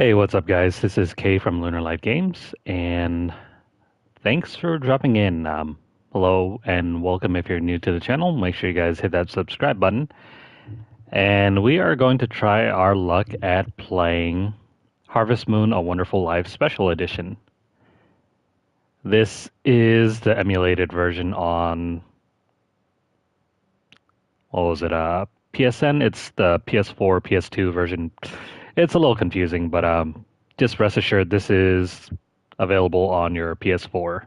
Hey, what's up, guys? This is Kay from Lunarlight Games, and thanks for dropping in. Hello and welcome if you're new to the channel. Make sure you guys hit that subscribe button. And we are going to try our luck at playing Harvest Moon: A Wonderful Life Special Edition. This is the emulated version on, what was it, PSN? It's the PS4, PS2 version. It's a little confusing, but just rest assured this is available on your PS4.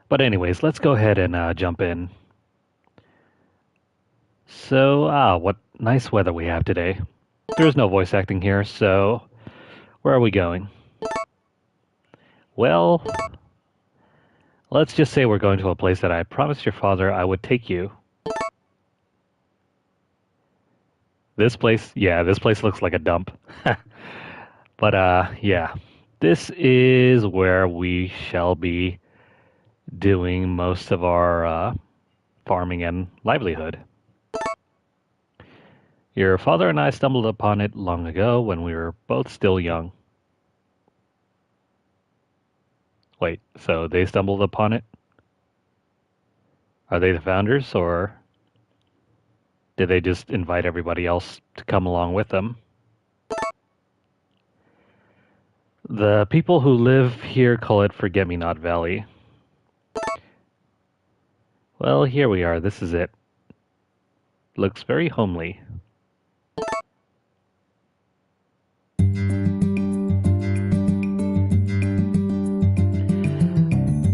But anyways, let's go ahead and jump in. So, what nice weather we have today. There's no voice acting here, so where are we going? Well, let's just say we're going to a place that I promised your father I would take you. This place looks like a dump. But yeah, this is where we shall be doing most of our farming and livelihood. Your father and I stumbled upon it long ago when we were both still young. Wait, so they stumbled upon it? Are they the founders, or did they just invite everybody else to come along with them? The people who live here call it Forget-Me-Not Valley. Well, here we are. This is it. Looks very homely.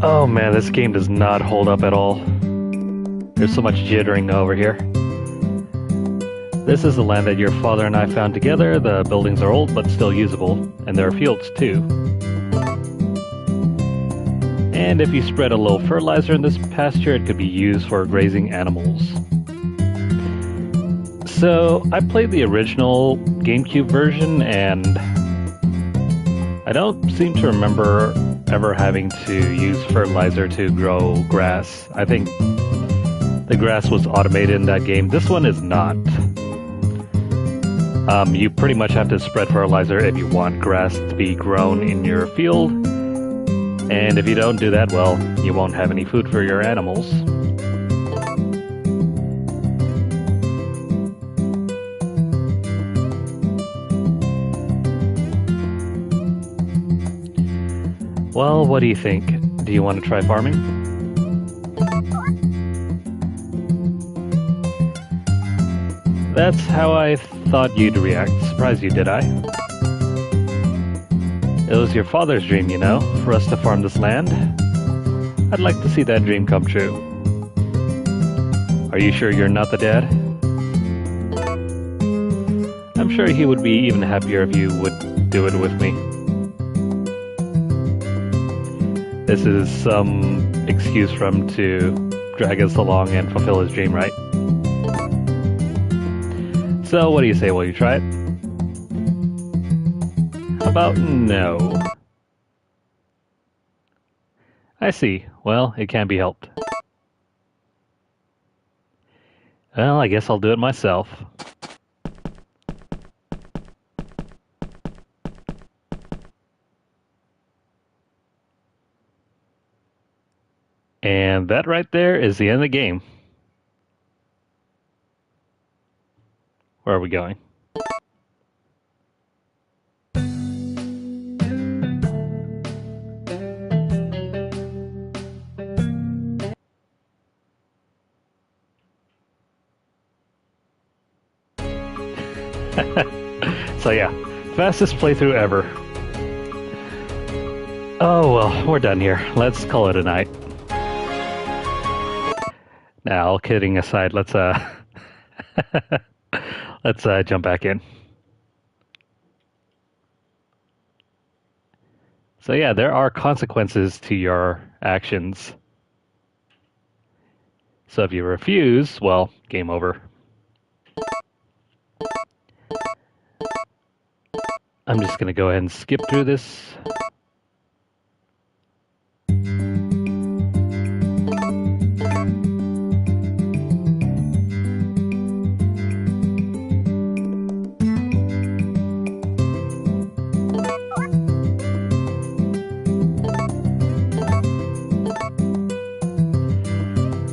Oh man, this game does not hold up at all. There's so much jittering over here. This is the land that your father and I found together. The buildings are old but still usable, and there are fields too. And if you spread a little fertilizer in this pasture, it could be used for grazing animals. So, I played the original GameCube version, and I don't seem to remember ever having to use fertilizer to grow grass. I think the grass was automated in that game. This one is not. You pretty much have to spread fertilizer if you want grass to be grown in your field. And if you don't do that, well, you won't have any food for your animals. Well, what do you think? Do you want to try farming? That's how I thought you'd react. Surprised you, did I? It was your father's dream, you know, for us to farm this land. I'd like to see that dream come true. Are you sure you're not the dad? I'm sure he would be even happier if you would do it with me. This is some excuse for him to drag us along and fulfill his dream, right? So, what do you say? Will you try it? How about no? I see. Well, it can't be helped. Well, I guess I'll do it myself. And that right there is the end of the game. Where are we going? So yeah, fastest playthrough ever. Oh well, we're done here. Let's call it a night. Now, all kidding aside, let's jump back in. So yeah, there are consequences to your actions. So if you refuse, well, game over. I'm just going to go ahead and skip through this.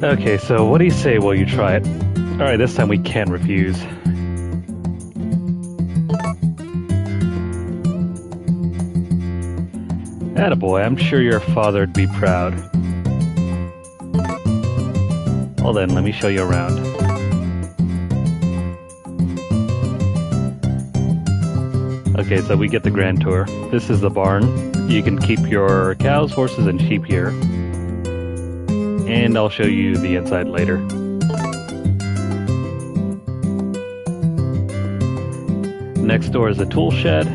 Okay, so what do you say while you try it? Alright, this time we can't refuse. Attaboy, I'm sure your father'd be proud. Well then, let me show you around. Okay, so we get the grand tour. This is the barn. You can keep your cows, horses, and sheep here. And I'll show you the inside later. Next door is a tool shed.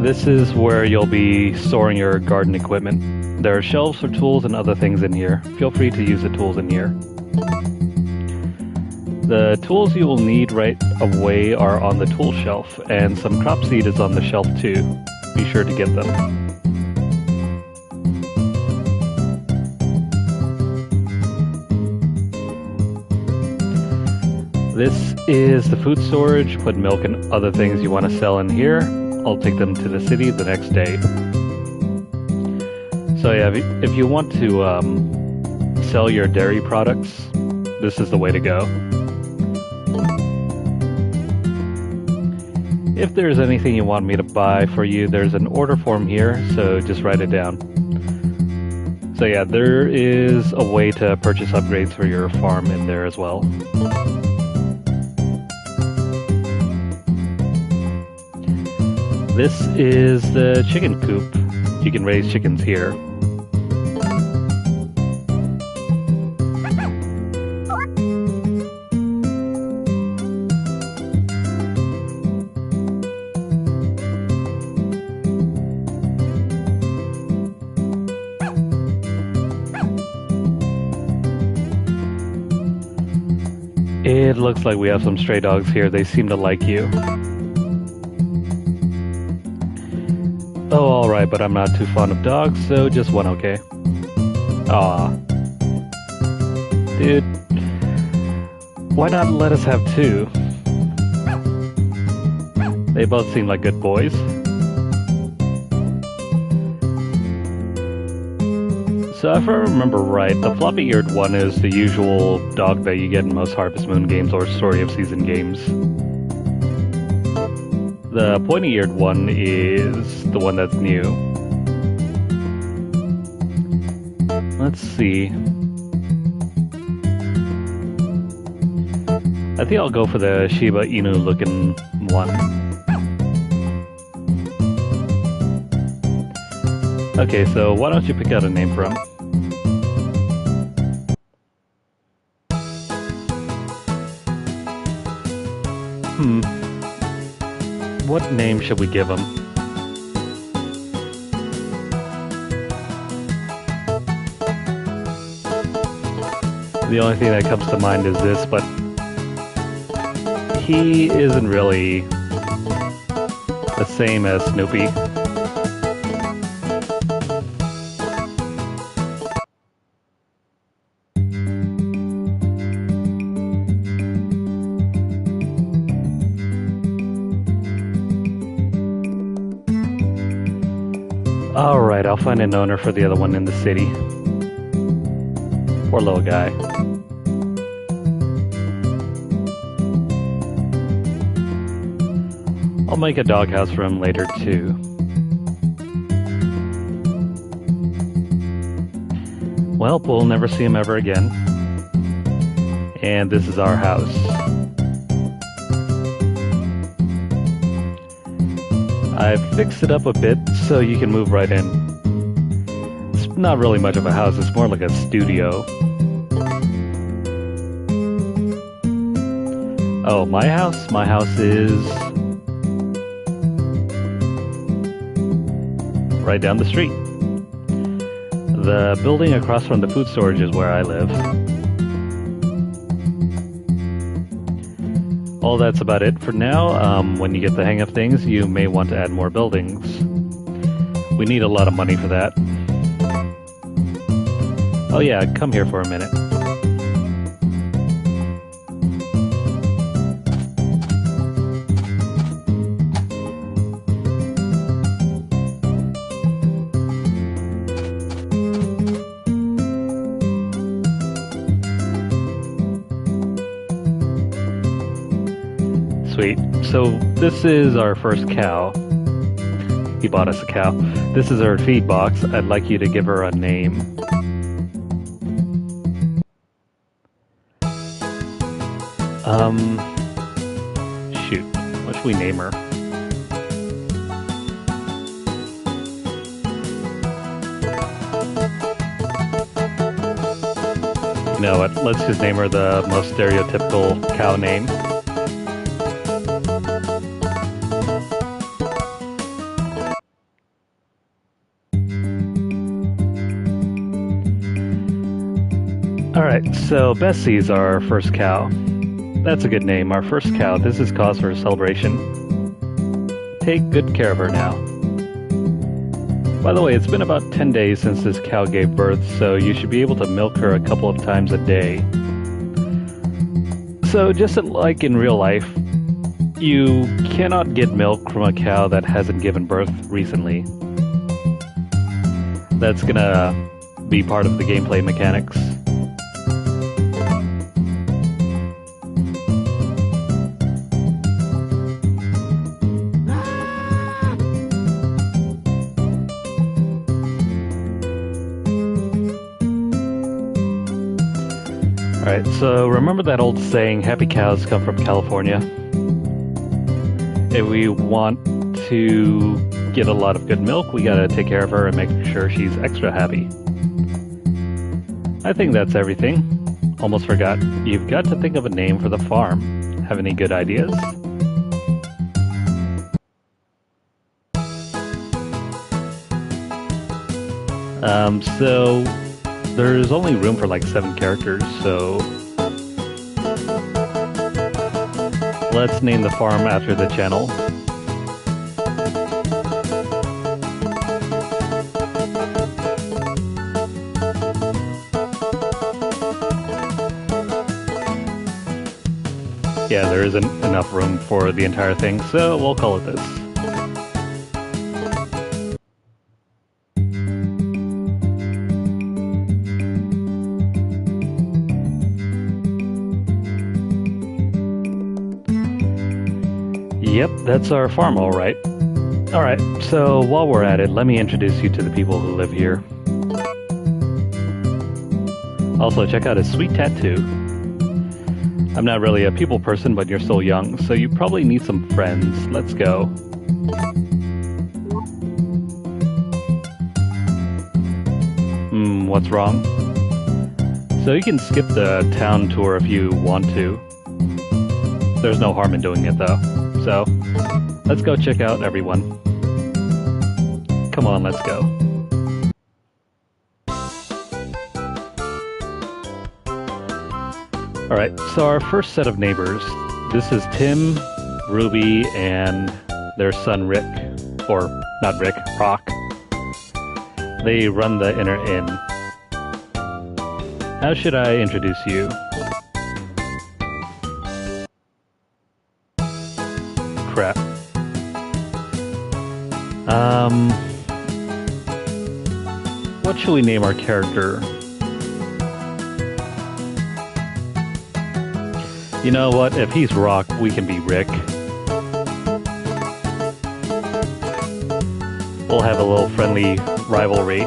This is where you'll be storing your garden equipment. There are shelves for tools and other things in here. Feel free to use the tools in here. The tools you will need right away are on the tool shelf, and some crop seed is on the shelf too. Be sure to get them. This is the food storage. Put milk and other things you want to sell in here. I'll take them to the city the next day. So yeah, if you want to sell your dairy products, this is the way to go. If there's anything you want me to buy for you, there's an order form here, so just write it down. So yeah, there is a way to purchase upgrades for your farm in there as well. This is the chicken coop. You can raise chickens here. It looks like we have some stray dogs here. They seem to like you. Oh, alright, but I'm not too fond of dogs, so just one, okay? Aw. Dude. Why not let us have two? They both seem like good boys. So if I remember right, the floppy-eared one is the usual dog that you get in most Harvest Moon games or Story of Season games. The pointy-eared one is the one that's new. Let's see. I think I'll go for the Shiba Inu looking one. Okay, so why don't you pick out a name for him? What name should we give him? The only thing that comes to mind is this, but he isn't really the same as Snoopy. Alright, I'll find an owner for the other one in the city. Poor little guy. I'll make a doghouse for him later too. Well, we'll never see him ever again. And this is our house. I fixed it up a bit so you can move right in. It's not really much of a house, it's more like a studio. Oh, my house? My house is right down the street. The building across from the food storage is where I live. All that's about it for now. When you get the hang of things, you may want to add more buildings. We need a lot of money for that. Oh yeah, come here for a minute. Sweet. So this is our first cow. He bought us a cow. This is her feed box. I'd like you to give her a name. Shoot. What should we name her? You know what? Let's just name her the most stereotypical cow name. Alright, so Bessie's our first cow. That's a good name, our first cow. This is cause for a celebration. Take good care of her now. By the way, it's been about 10 days since this cow gave birth, so you should be able to milk her a couple of times a day. So just like in real life, you cannot get milk from a cow that hasn't given birth recently. That's gonna be part of the gameplay mechanics. Alright, so remember that old saying, happy cows come from California? If we want to get a lot of good milk, we gotta take care of her and make sure she's extra happy. I think that's everything. Almost forgot. You've got to think of a name for the farm. Have any good ideas? So there's only room for like 7 characters, so let's name the farm after the channel. Yeah, there isn't enough room for the entire thing, so we'll call it this. Yep, that's our farm, all right. All right, so while we're at it, let me introduce you to the people who live here. Also, check out his sweet tattoo. I'm not really a people person, but you're still young, so you probably need some friends. Let's go. What's wrong? So you can skip the town tour if you want to. There's no harm in doing it, though. So, let's go check out everyone. Come on, let's go. Alright, so our first set of neighbors, this is Tim, Ruby, and their son Rick. Or, not Rick, Rock. They run the inner inn. How should I introduce you? Crap. What should we name our character? You know what? If he's Rock, we can be Rick. We'll have a little friendly rivalry.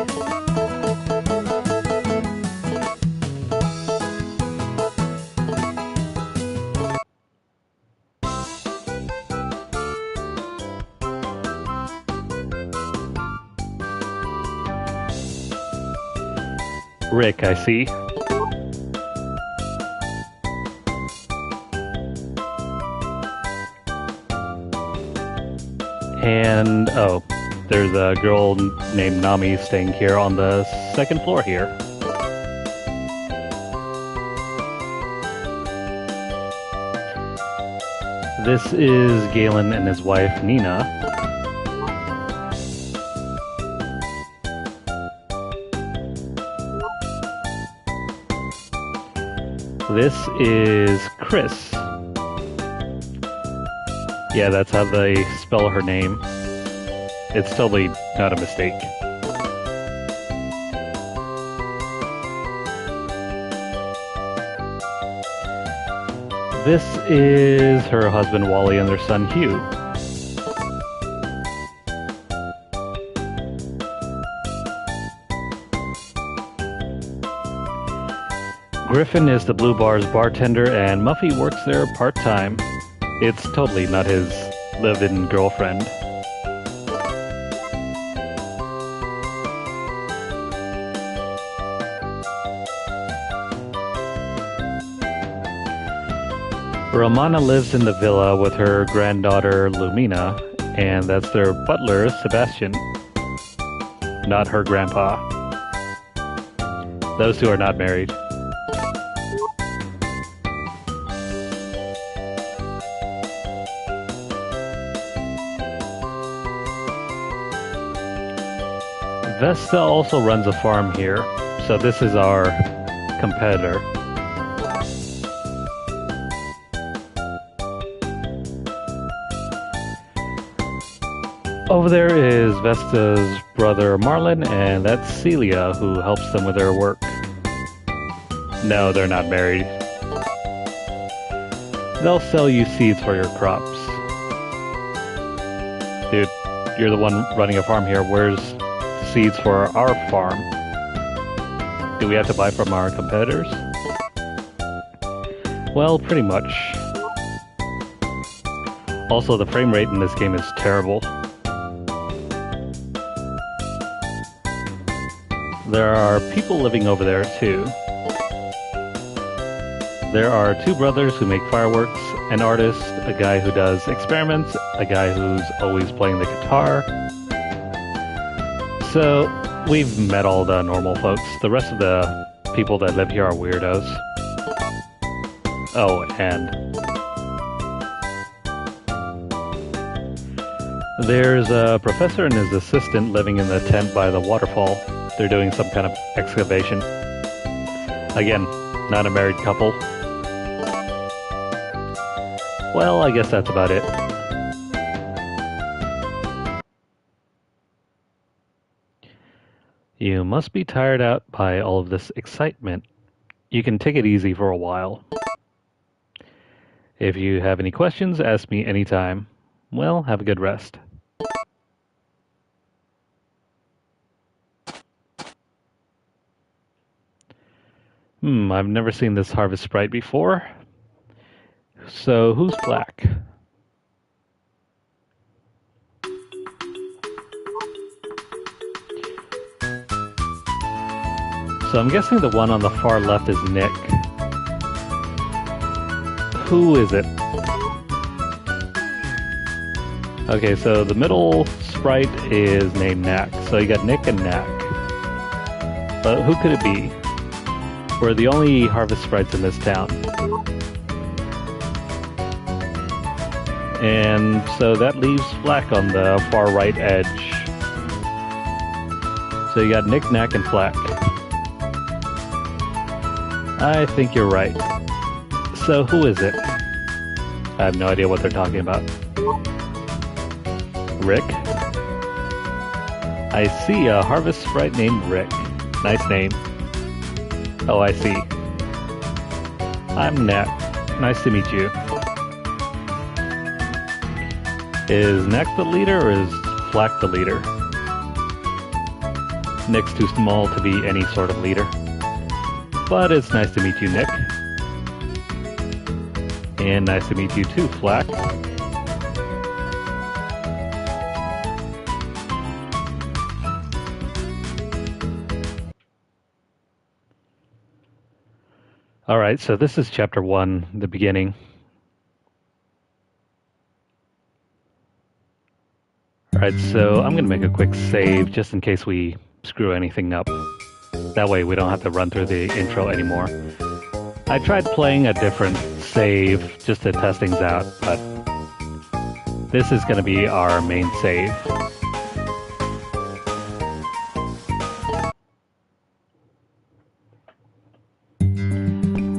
Rick, I see. And, oh, there's a girl named Nami staying here on the second floor here. This is Galen and his wife, Nina. This is Chris. Yeah, that's how they spell her name. It's totally not a mistake. This is her husband Wally and their son Hugh. Griffin is the Blue Bar's bartender, and Muffy works there part-time. It's totally not his live-in girlfriend. Romana lives in the villa with her granddaughter Lumina, and that's their butler Sebastian, not her grandpa. Those two are not married. Vesta also runs a farm here, so this is our competitor. Over there is Vesta's brother Marlon, and that's Celia, who helps them with their work. No, they're not married. They'll sell you seeds for your crops. Dude, you're the one running a farm here. Where's seeds for our farm? Do we have to buy from our competitors? Well, pretty much. Also, the frame rate in this game is terrible. There are people living over there too. There are two brothers who make fireworks, an artist, a guy who does experiments, a guy who's always playing the guitar. So, we've met all the normal folks. The rest of the people that live here are weirdos. Oh, and there's a professor and his assistant living in the tent by the waterfall. They're doing some kind of excavation. Again, not a married couple. Well, I guess that's about it. You must be tired out by all of this excitement. You can take it easy for a while. If you have any questions, ask me anytime. Well, have a good rest. I've never seen this harvest sprite before. So, who's black? So I'm guessing the one on the far left is Nick. Who is it? Okay, so the middle sprite is named Knack. So you got Nick and Knack. But who could it be? We're the only harvest sprites in this town. And so that leaves Flack on the far right edge. So you got Nick, Knack, and Flack. I think you're right. So who is it? I have no idea what they're talking about. Rick? I see a harvest sprite named Rick. Nice name. Oh, I see. I'm Knack. Nice to meet you. Is Knack the leader or is Flack the leader? Nick's too small to be any sort of leader. But it's nice to meet you, Nick. And nice to meet you too, Flack. Alright, so this is chapter 1, the beginning. Alright, so I'm going to make a quick save just in case we screw anything up. That way we don't have to run through the intro anymore. I tried playing a different save just to test things out, but this is going to be our main save.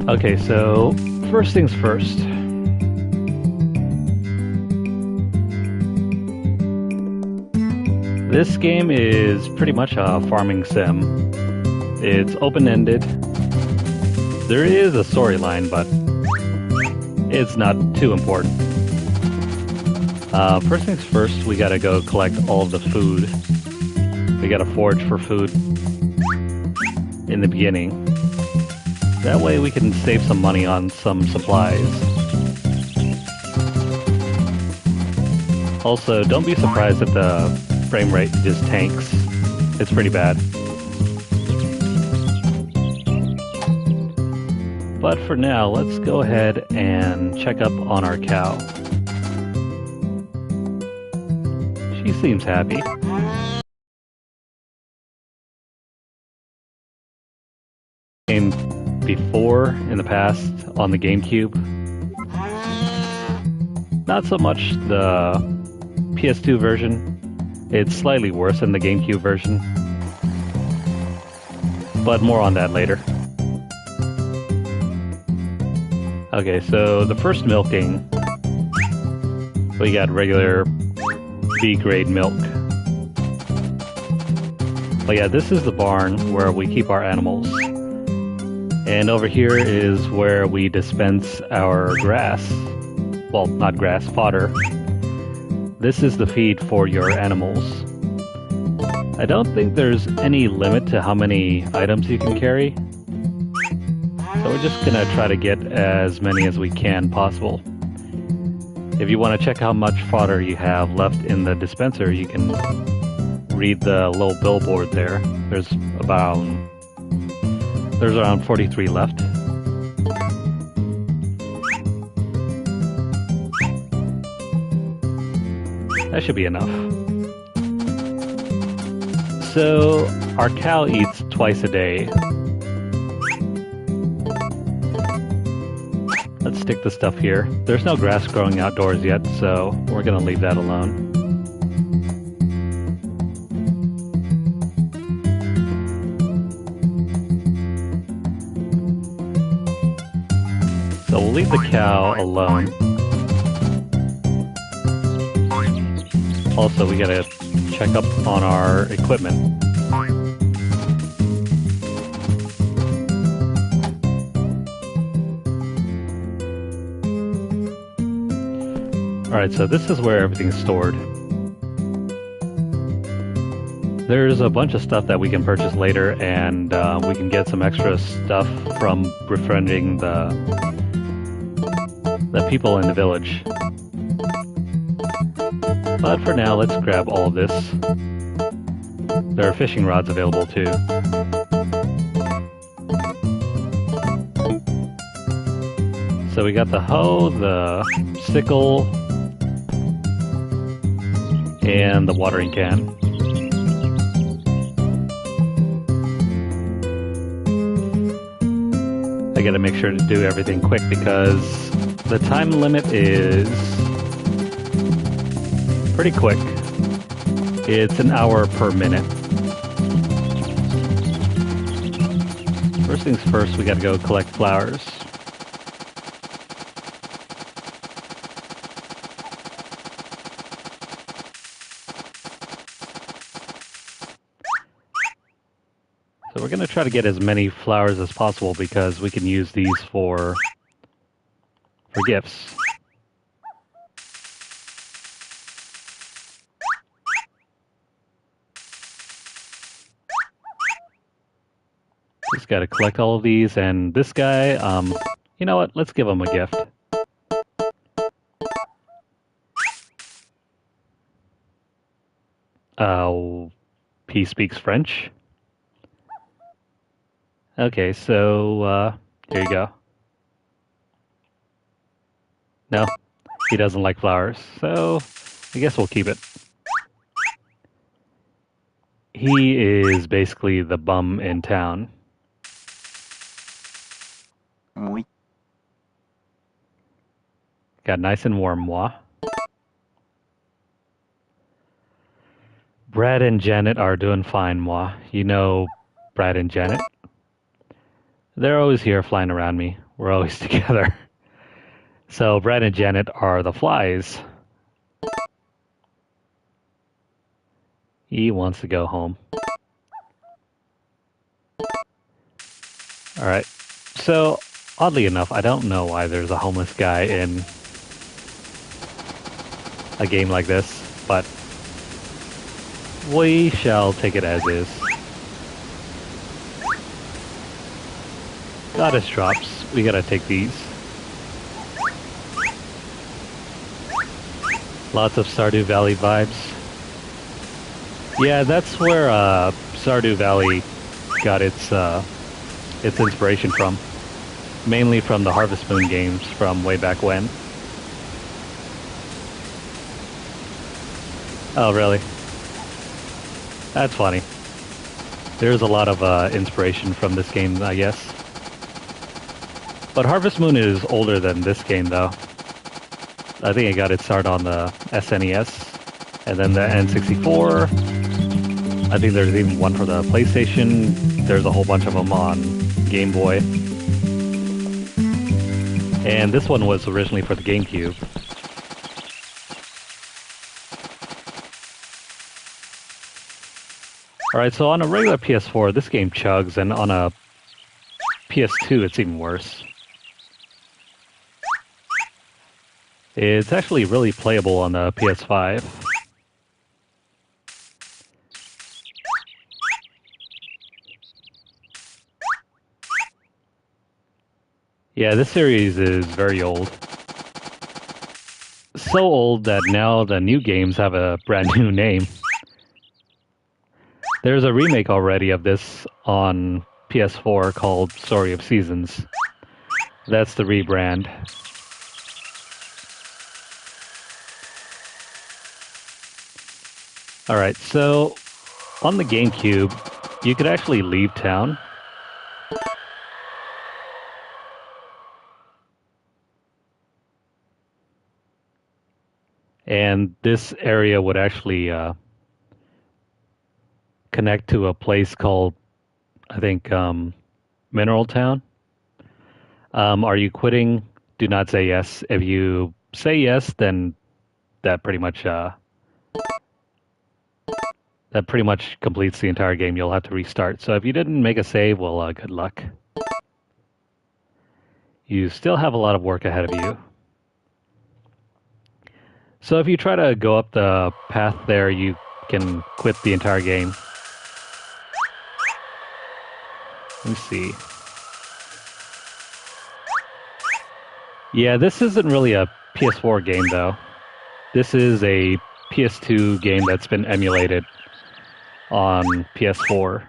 Okay, so first things first. This game is pretty much a farming sim. It's open-ended. There is a storyline, but it's not too important. First things first, we gotta go collect all of the food. We gotta forage for food in the beginning. That way we can save some money on some supplies. Also, don't be surprised if the frame rate just tanks. It's pretty bad. But for now, let's go ahead and check up on our cow. She seems happy. Game before, in the past, on the GameCube. Not so much the PS2 version. It's slightly worse than the GameCube version. But more on that later. Okay, so the first milking, we got regular B-grade milk. But yeah, this is the barn where we keep our animals. And over here is where we dispense our grass. Well, not grass, fodder. This is the feed for your animals. I don't think there's any limit to how many items you can carry. So we're just gonna try to get as many as we can possible. If you want to check how much fodder you have left in the dispenser, you can read the little billboard there. There's around 43 left. That should be enough. So our cow eats twice a day. Let's stick the stuff here. There's no grass growing outdoors yet, so we're gonna leave that alone. So we'll leave the cow alone. Also, we gotta check up on our equipment. Alright, so this is where everything's stored. There's a bunch of stuff that we can purchase later, and we can get some extra stuff from befriending the people in the village. But for now, let's grab all of this. There are fishing rods available too. So we got the hoe, the sickle, and the watering can. I gotta make sure to do everything quick because the time limit is pretty quick. It's an hour per minute. First things first, we gotta go collect flowers. So we're going to try to get as many flowers as possible because we can use these for gifts. Just got to collect all of these, and this guy, you know what? Let's give him a gift. He speaks French. Okay, so, here you go. No, he doesn't like flowers, so I guess we'll keep it. He is basically the bum in town. Oui. Got nice and warm, moi. Brad and Janet are doing fine, moi. You know Brad and Janet? They're always here flying around me. We're always together. So Brad and Janet are the flies. He wants to go home. Alright. So Oddly enough, I don't know why there's a homeless guy in a game like this, but we shall take it as is. Goddess drops. We gotta take these. Lots of Stardew Valley vibes. Yeah, that's where Stardew Valley got its inspiration from. Mainly from the Harvest Moon games from way back when. Oh, really? That's funny. There's a lot of inspiration from this game, I guess. But Harvest Moon is older than this game, though. I think it got its start on the SNES, and then the N64. I think there's even one for the PlayStation. There's a whole bunch of them on Game Boy. And this one was originally for the GameCube. Alright, so on a regular PS4, this game chugs, and on a PS2, it's even worse. It's actually really playable on the PS5. Yeah, this series is very old. So old that now the new games have a brand new name. There's a remake already of this on PS4 called Story of Seasons. That's the rebrand. Alright, so on the GameCube, you could actually leave town. And this area would actually connect to a place called, I think, Mineral Town. Are you quitting? Do not say yes. If you say yes, then that pretty much completes the entire game. You'll have to restart. So if you didn't make a save, well, good luck. You still have a lot of work ahead of you. So if you try to go up the path there, you can quit the entire game. Let me see. Yeah, this isn't really a PS4 game, though. This is a PS2 game that's been emulated on PS4.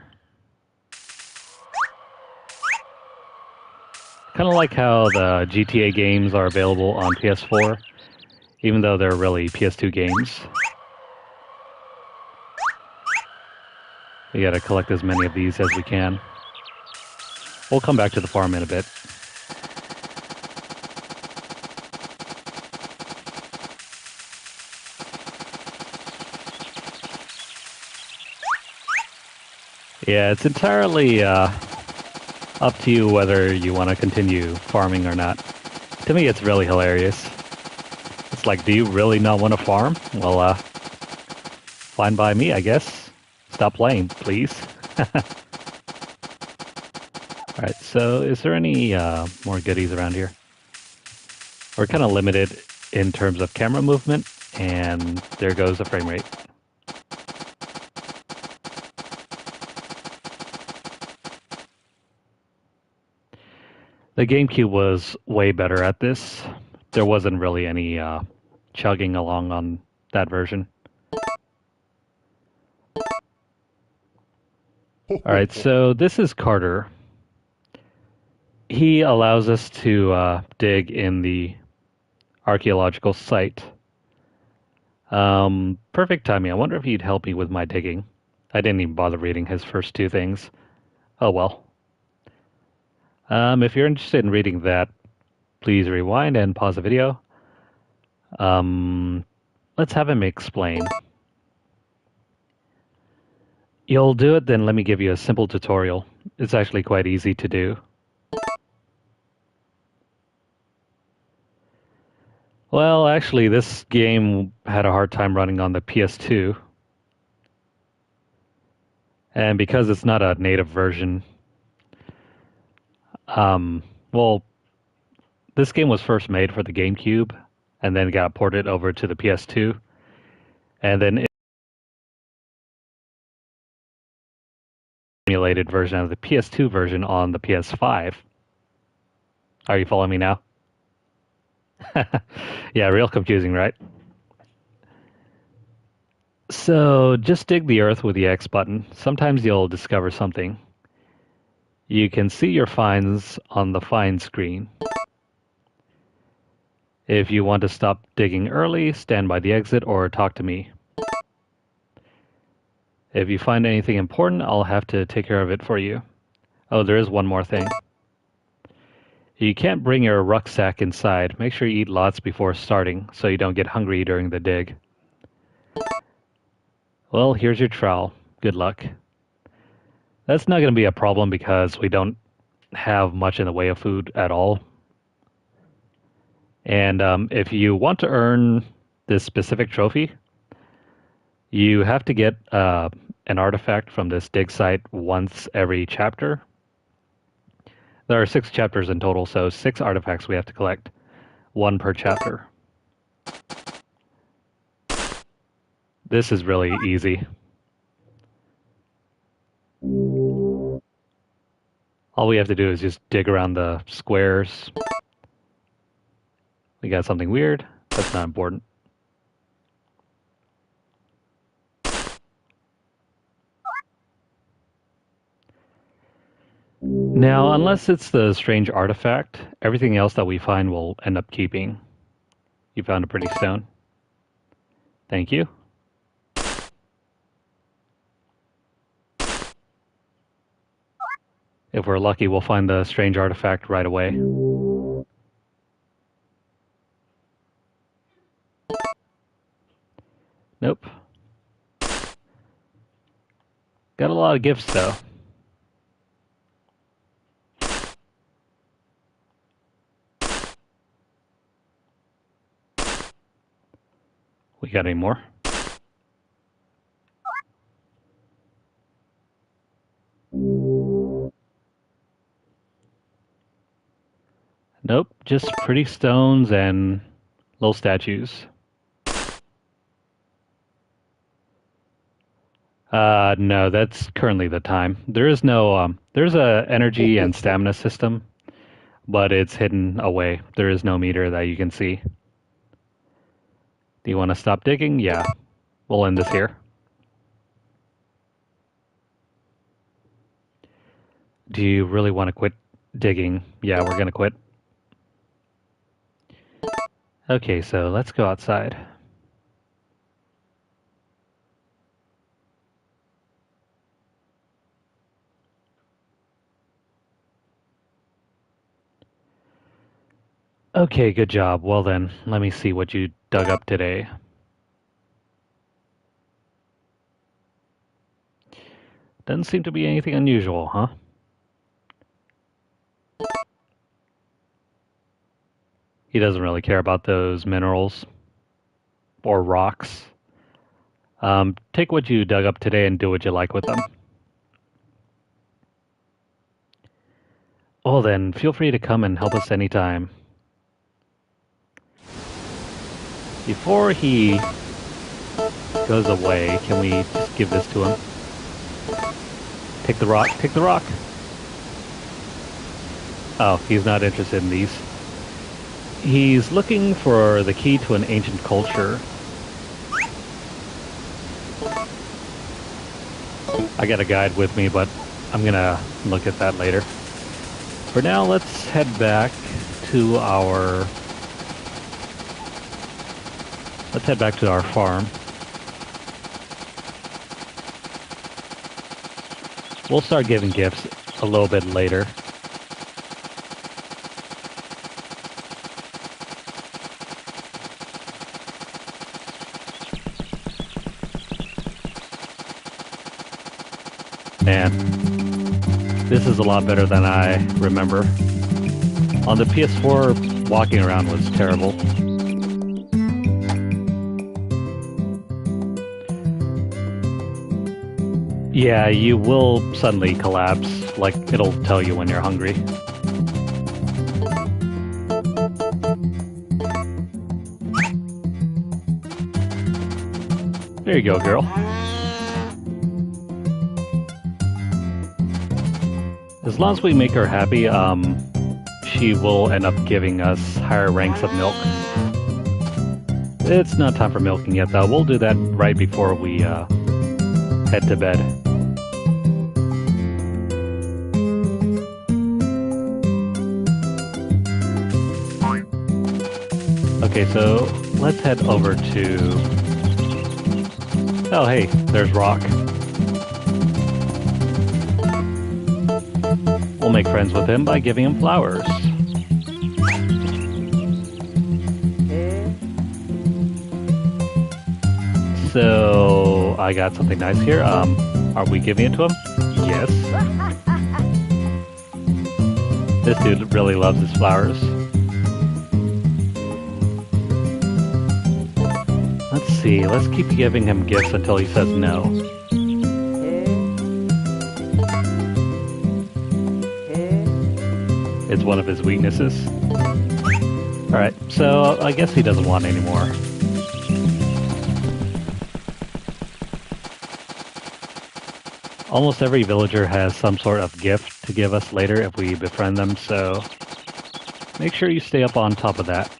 Kind of like how the GTA games are available on PS4, even though they're really PS2 games. We gotta collect as many of these as we can. We'll come back to the farm in a bit. Yeah, it's entirely up to you whether you want to continue farming or not. To me, it's really hilarious. It's like, do you really not want to farm? Well, fine by me, I guess. Stop playing, please. Alright, so is there any more goodies around here? We're kind of limited in terms of camera movement, and there goes the frame rate. The GameCube was way better at this. There wasn't really any chugging along on that version. Alright, so this is Carter. He allows us to dig in the archaeological site. Perfect timing. I wonder if he'd help me with my digging. I didn't even bother reading his first two things. Oh well. If you're interested in reading that, please rewind and pause the video. Let's have him explain. You'll do it, then let me give you a simple tutorial. It's actually quite easy to do. Well, actually, this game had a hard time running on the PS2. And because it's not a native version, well, This game was first made for the GameCube, and then got ported over to the PS2, and then emulated version of the PS2 version on the PS5. Are you following me now? Yeah, real confusing, right? So just dig the earth with the X button. Sometimes you'll discover something. You can see your finds on the find screen. If you want to stop digging early, stand by the exit or talk to me. If you find anything important, I'll have to take care of it for you. Oh, there is one more thing. You can't bring your rucksack inside. Make sure you eat lots before starting so you don't get hungry during the dig. Well, here's your trowel. Good luck. That's not going to be a problem because we don't have much in the way of food at all. And if you want to earn this specific trophy, you have to get an artifact from this dig site once every chapter. There are 6 chapters in total, so 6 artifacts we have to collect. 1 per chapter. This is really easy. All we have to do is just dig around the squares. We got something weird. That's not important. Now, unless it's the strange artifact, everything else that we find will end up keeping. You found a pretty stone. Thank you. If we're lucky, we'll find the strange artifact right away. Nope. Got a lot of gifts, though. We got any more? Nope, just pretty stones and little statues. No, that's currently the time. There is no, there's a energy and stamina system, but it's hidden away. There is no meter that you can see. Do you want to stop digging? Yeah. We'll end this here. Do you really want to quit digging? Yeah, we're going to quit. Okay, so let's go outside. Okay, good job. Well then, let me see what you dug up today. Doesn't seem to be anything unusual, huh? He doesn't really care about those minerals or rocks. Take what you dug up today and do what you like with them. Well then, feel free to come and help us anytime. Before he goes away, can we just give this to him? Take the rock, take the rock! Oh, he's not interested in these. He's looking for the key to an ancient culture. I got a guide with me, but I'm gonna look at that later. For now, let's head back to our... Let's head back to our farm. We'll start giving gifts a little bit later. Man, this is a lot better than I remember. On the PS4, walking around was terrible. Yeah, you will suddenly collapse, like it'll tell you when you're hungry. There you go, girl. As long as we make her happy, she will end up giving us higher ranks of milk. It's not time for milking yet, though. We'll do that right before we head to bed. Okay, so let's head over to... Oh, hey, there's Rock. We'll make friends with him by giving him flowers. So, I got something nice here. Are we giving it to him? Yes. This dude really loves his flowers. Let's see, let's keep giving him gifts until he says no. It's one of his weaknesses. Alright, so I guess he doesn't want any more. Almost every villager has some sort of gift to give us later if we befriend them, so make sure you stay up on top of that.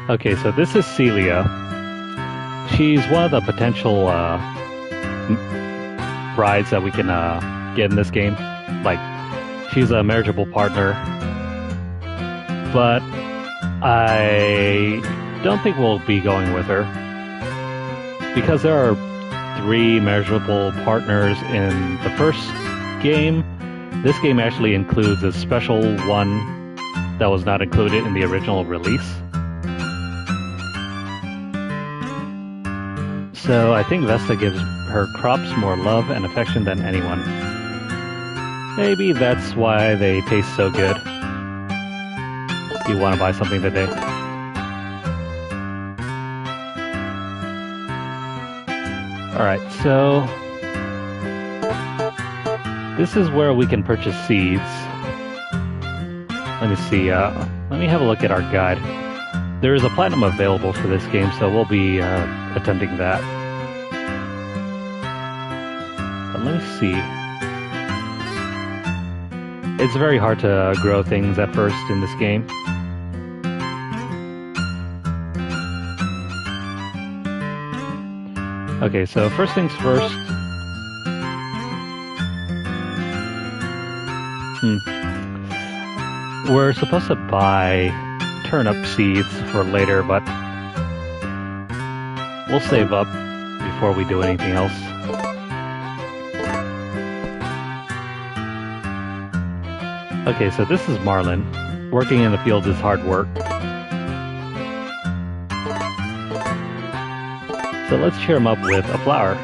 Okay, so this is Celia. She's one of the potential brides that we can get in this game. Like, she's a marriageable partner, but I don't think we'll be going with her because there are 3 marriageable partners in the first game. This game actually includes a special one that was not included in the original release. So I think Vesta gives her crops more love and affection than anyone. Maybe that's why they taste so good. You want to buy something today? Alright, so this is where we can purchase seeds. Let me see, let me have a look at our guide. There is a platinum available for this game, so we'll be attempting that. But let me see. It's very hard to grow things at first in this game. Okay, so first things first. We're supposed to buy turnip seeds for later, but we'll save up before we do anything else. Okay, so this is Marlin. Working in the fields is hard work. So let's cheer him up with a flower.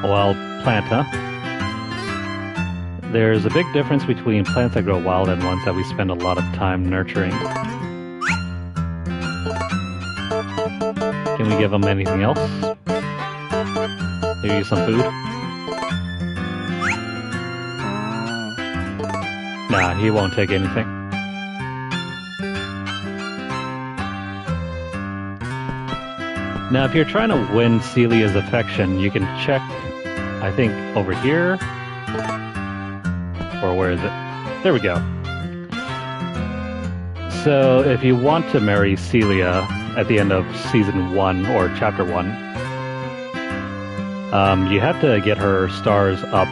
A wild plant, huh? There's a big difference between plants that grow wild and ones that we spend a lot of time nurturing. Can we give him anything else? Maybe some food? Nah, he won't take anything. Now, if you're trying to win Celia's affection, you can check, I think, over here. Or where is it? There we go. So, if you want to marry Celia at the end of Season 1, or Chapter 1, you have to get her stars up.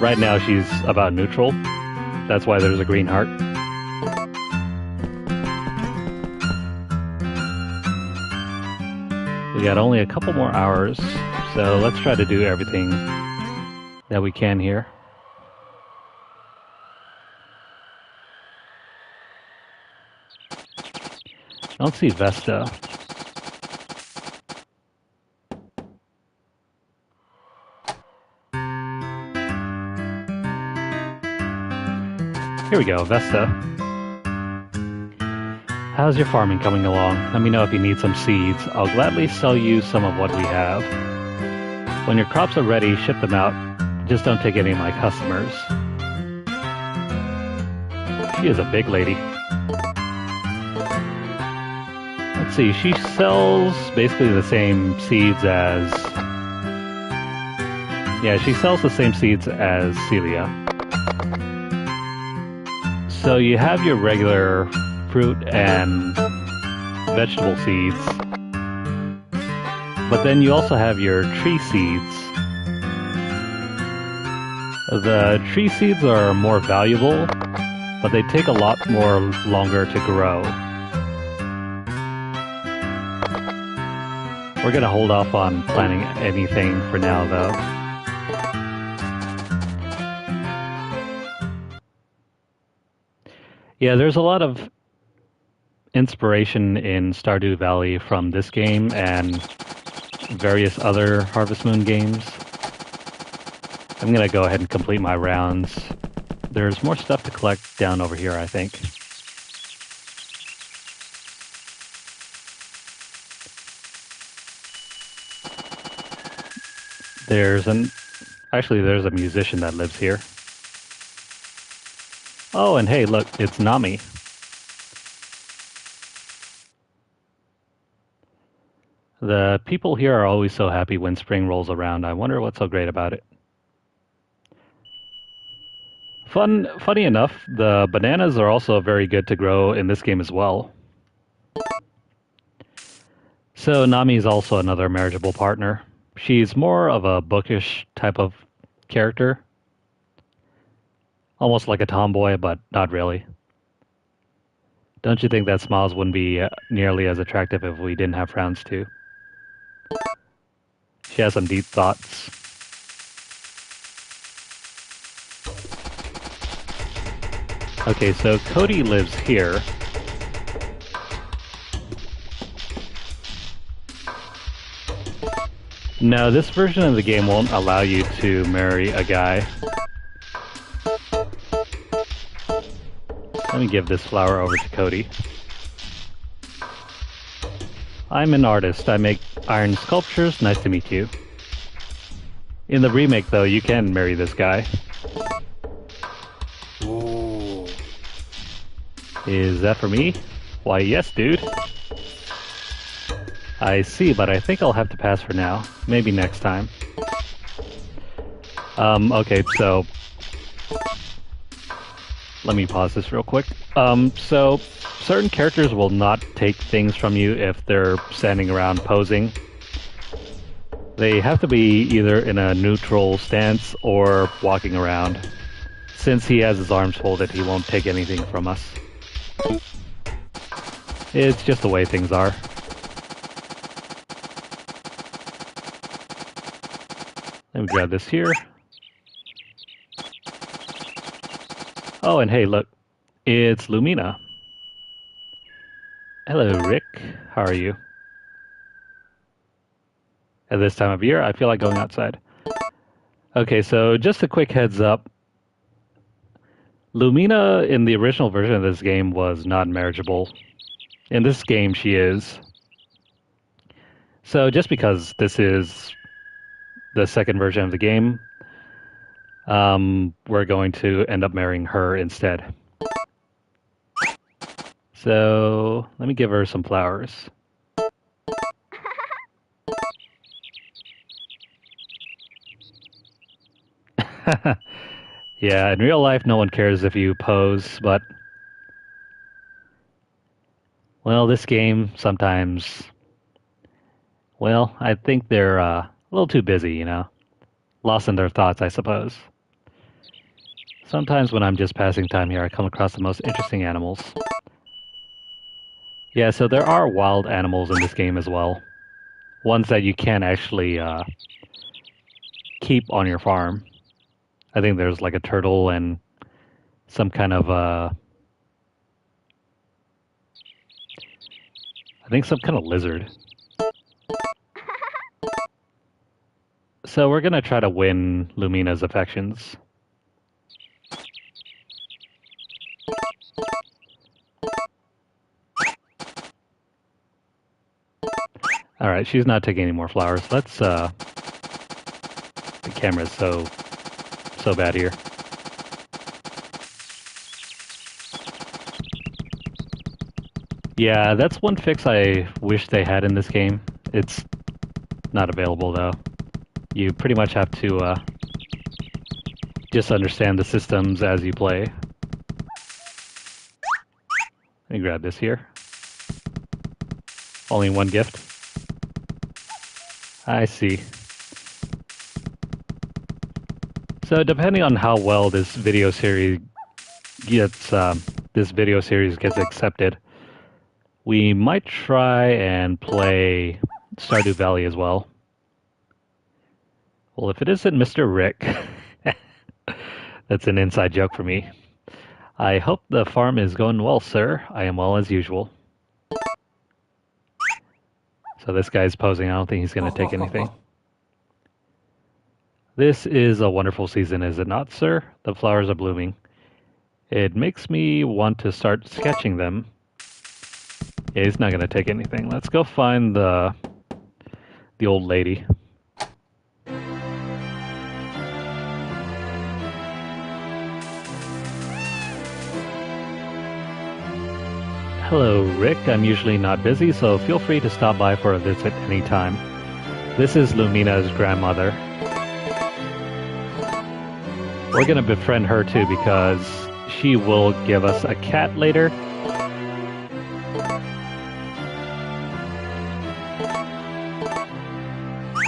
Right now, she's about neutral. That's why there's a green heart. We got only a couple more hours, so let's try to do everything that we can here. I don't see Vesta. Here we go, Vesta. How's your farming coming along? Let me know if you need some seeds. I'll gladly sell you some of what we have. When your crops are ready, ship them out. Just don't take any of my customers. She is a big lady. Let's see, she sells basically the same seeds as... Yeah, she sells the same seeds as Celia. So you have your regular fruit and vegetable seeds, but then you also have your tree seeds. The tree seeds are more valuable, but they take a lot more longer to grow. We're gonna hold off on planting anything for now, though. Yeah, there's a lot of inspiration in Stardew Valley from this game and various other Harvest Moon games. I'm gonna go ahead and complete my rounds. There's more stuff to collect down over here, I think. Actually, there's a musician that lives here. Oh, and hey, look, it's Nami. The people here are always so happy when spring rolls around. I wonder what's so great about it. Funny enough, the bananas are also very good to grow in this game as well. So Nami is also another marriageable partner. She's more of a bookish type of character. Almost like a tomboy, but not really. Don't you think that smiles wouldn't be nearly as attractive if we didn't have frowns too? She has some deep thoughts. Okay, so Cody lives here. No, this version of the game won't allow you to marry a guy. Let me give this flower over to Cody. I'm an artist. I make iron sculptures. Nice to meet you. In the remake, though, you can marry this guy. Ooh. Is that for me? Why, yes, dude. I see, but I think I'll have to pass for now. Maybe next time. Okay, so... Let me pause this real quick. So, certain characters will not take things from you if they're standing around posing. They have to be either in a neutral stance or walking around. Since he has his arms folded, he won't take anything from us. It's just the way things are. Let me grab this here. Oh, and hey, look. It's Lumina. Hello, Rick. How are you? At this time of year, I feel like going outside. Okay, so just a quick heads up. Lumina, in the original version of this game, was not marriageable. In this game, she is. So just because this is the second version of the game, we're going to end up marrying her instead. So let me give her some flowers. Yeah, in real life, no one cares if you pose, but... Well, this game, sometimes... Well, I think they're a little too busy, you know? Lost in their thoughts, I suppose. Sometimes when I'm just passing time here, I come across the most interesting animals. Yeah, so there are wild animals in this game as well. Ones that you can actually keep on your farm. I think there's like a turtle and some kind of I think some kind of lizard. So we're gonna try to win Lumina's affections. Alright, she's not taking any more flowers. Let's camera's so bad here. Yeah, that's one fix I wish they had in this game. It's not available though. You pretty much have to just understand the systems as you play. Let me grab this here. Only one gift. I see. So depending on how well this video series gets accepted, we might try and play Stardew Valley as well. Well, if it isn't Mr. Rick, that's an inside joke for me. I hope the farm is going well, sir. I am well as usual. So this guy's posing. I don't think he's going to take anything. This is a wonderful season, is it not, sir? The flowers are blooming. It makes me want to start sketching them. Yeah, he's not going to take anything. Let's go find the old lady. Hello, Rick. I'm usually not busy, so feel free to stop by for a visit anytime. This is Lumina's grandmother. We're going to befriend her too because she will give us a cat later.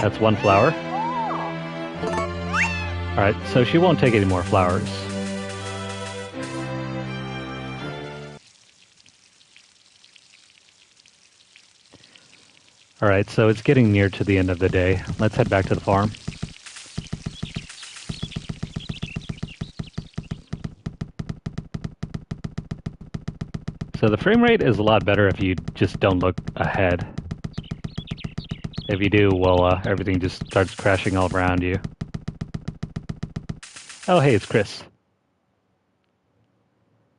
That's one flower. Alright, so she won't take any more flowers. Alright, so it's getting near to the end of the day. Let's head back to the farm. So the frame rate is a lot better if you just don't look ahead. If you do, well, everything just starts crashing all around you. Oh, hey, it's Chris.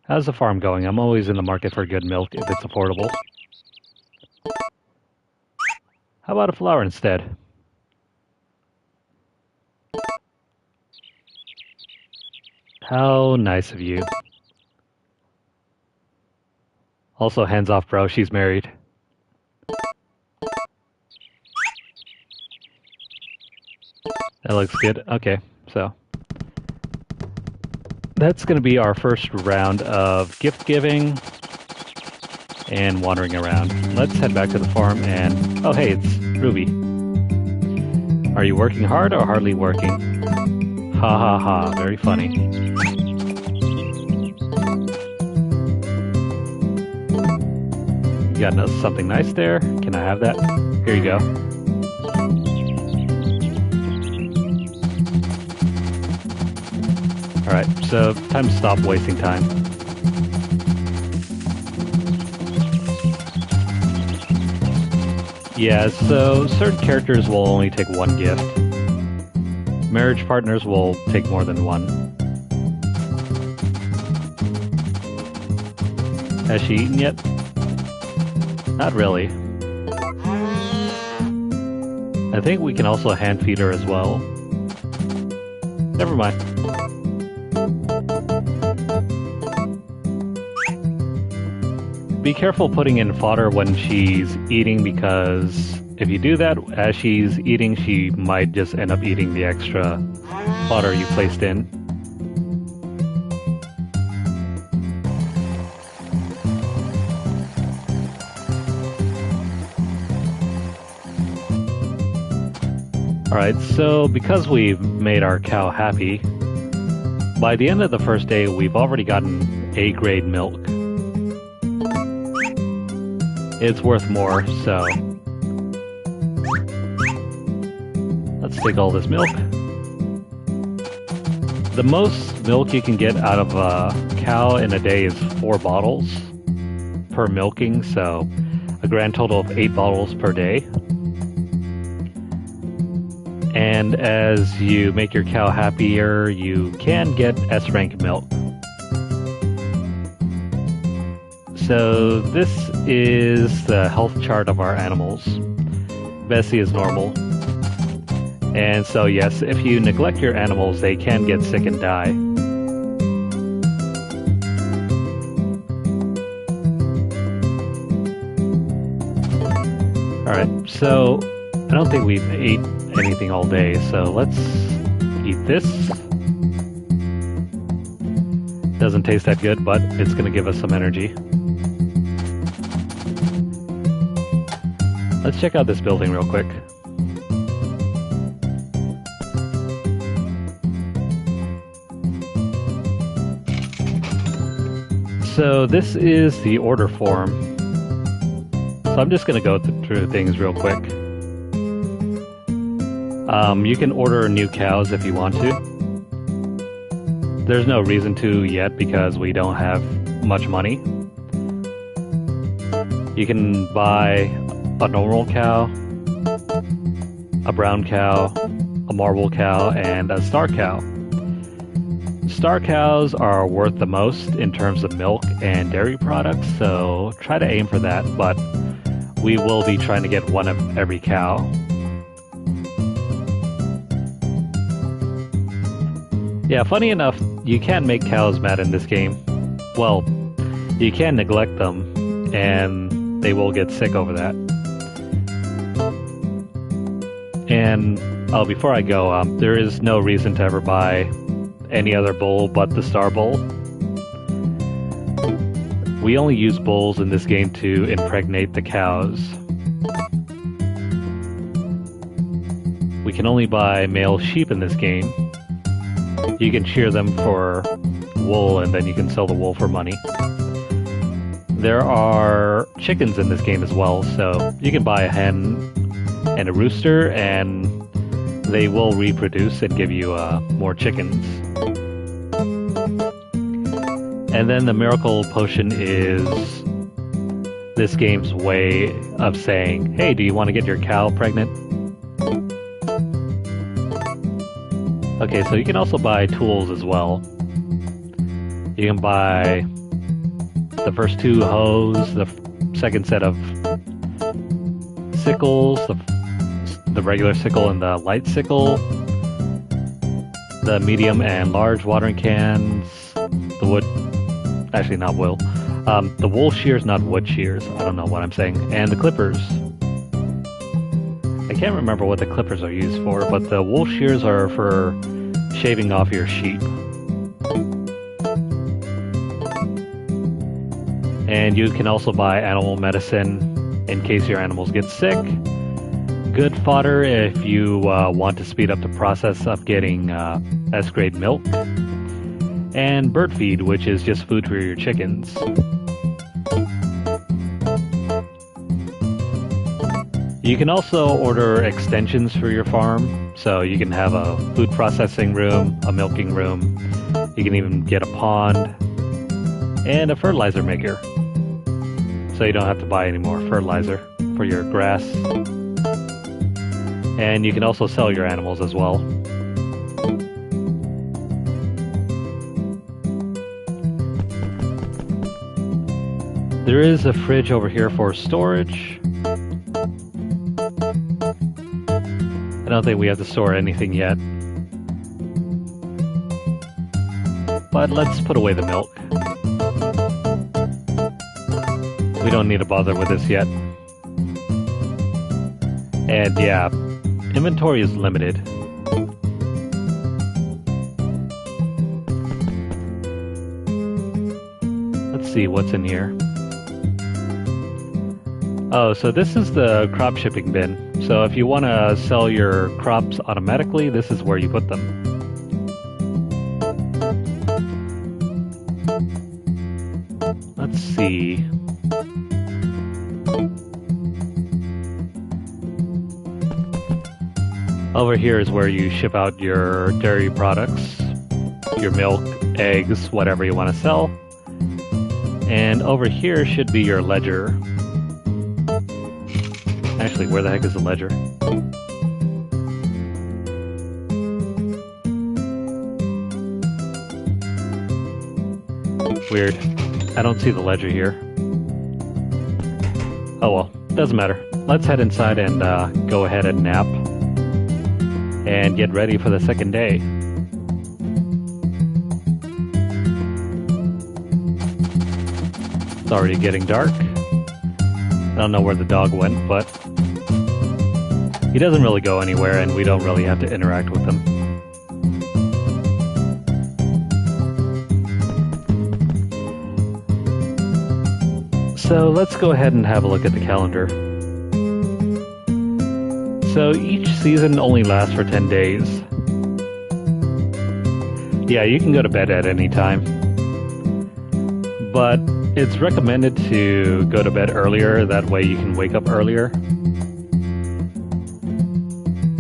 How's the farm going? I'm always in the market for good milk if it's affordable. How about a flower instead? How nice of you. Also, hands off, bro. She's married. That looks good. Okay, so that's going to be our first round of gift giving and wandering around. Let's head back to the farm and... Oh, hey, it's Ruby. Are you working hard or hardly working? Ha ha ha, very funny. You got something nice there? Can I have that? Here you go. Alright, so time to stop wasting time. Yeah, so certain characters will only take one gift. Marriage partners will take more than one. Has she eaten yet? Not really. I think we can also hand feed her as well. Never mind. Be careful putting in fodder when she's eating, because if you do that as she's eating, she might just end up eating the extra fodder you placed in. Alright, so because we've made our cow happy, by the end of the first day we've already gotten A-grade milk. It's worth more, so let's take all this milk. The most milk you can get out of a cow in a day is 4 bottles per milking, so a grand total of 8 bottles per day. And as you make your cow happier, you can get S-rank milk. So this is the health chart of our animals. Bessie is normal. And so yes, if you neglect your animals, they can get sick and die. Alright, so I don't think we've ate anything all day, so let's eat this. Doesn't taste that good, but it's going to give us some energy. Let's check out this building real quick. So this is the order form. So I'm just going to go through things real quick. You can order new cows if you want to. There's no reason to yet because we don't have much money. You can buy a normal cow, a brown cow, a marble cow, and a star cow. Star cows are worth the most in terms of milk and dairy products, so try to aim for that, but we will be trying to get one of every cow. Yeah, funny enough, you can make cows mad in this game. Well, you can neglect them, and they will get sick over that. And, oh, before I go, there is no reason to ever buy any other bull but the star bull. We only use bulls in this game to impregnate the cows. We can only buy male sheep in this game. You can shear them for wool and then you can sell the wool for money. There are chickens in this game as well, so you can buy a hen and a rooster and they will reproduce and give you more chickens. And then the miracle potion is this game's way of saying, hey, do you want to get your cow pregnant? Okay, so you can also buy tools as well. You can buy the first 2 hoes, the second set of sickles, the regular sickle and the light sickle, the medium and large watering cans, the wood, actually not wool, the wool shears, not wood shears, I don't know what I'm saying, and the clippers. I can't remember what the clippers are used for, but the wool shears are for shaving off your sheep. And you can also buy animal medicine in case your animals get sick. Good fodder if you want to speed up the process of getting S-grade milk. And bird feed, which is just food for your chickens. You can also order extensions for your farm, so you can have a food processing room, a milking room, you can even get a pond, and a fertilizer maker. So you don't have to buy any more fertilizer for your grass. And you can also sell your animals as well. There is a fridge over here for storage. I don't think we have to store anything yet. But let's put away the milk. We don't need to bother with this yet. And yeah, inventory is limited. Let's see what's in here. Oh, so this is the crop shipping bin. So if you want to sell your crops automatically, this is where you put them. Let's see. Over here is where you ship out your dairy products, your milk, eggs, whatever you want to sell. And over here should be your ledger. Actually, where the heck is the ledger? Weird. I don't see the ledger here. Oh well, doesn't matter. Let's head inside and go ahead and nap. and get ready for the second day. It's already getting dark. I don't know where the dog went, but he doesn't really go anywhere and we don't really have to interact with him. So let's go ahead and have a look at the calendar. So each season only lasts for 10 days. Yeah, you can go to bed at any time. But it's recommended to go to bed earlier, that way you can wake up earlier.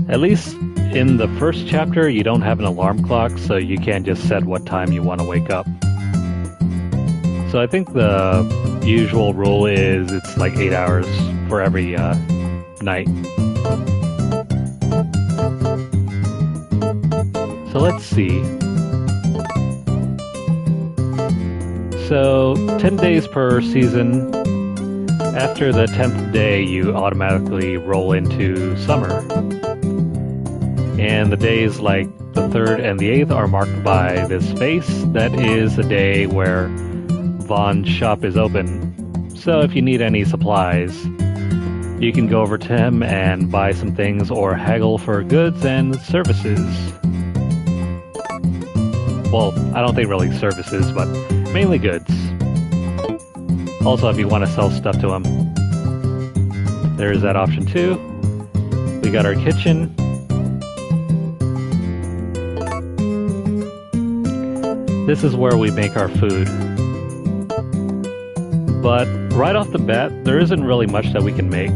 At least in the first chapter, you don't have an alarm clock, so you can't just set what time you want to wake up. So I think the usual rule is it's like 8 hours for every night. So let's see. So 10 days per season. After the 10th day, you automatically roll into summer. And the days like the 3rd and the 8th are marked by this face. That is the day where Vaughn's shop is open. So if you need any supplies, you can go over to him and buy some things or haggle for goods and services. Well, I don't think really services, but mainly goods. Also, if you want to sell stuff to him, there's that option too. We got our kitchen. This is where we make our food. But right off the bat, there isn't really much that we can make.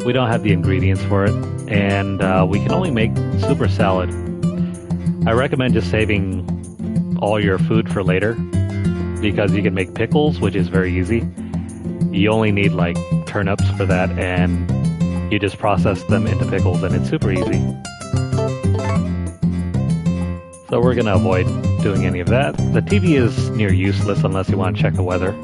We don't have the ingredients for it, and we can only make super salad. I recommend just saving all your food for later, because you can make pickles, which is very easy. You only need like turnips for that, and you just process them into pickles, and it's super easy. So we're gonna avoid doing any of that. The TV is near useless unless you want to check the weather.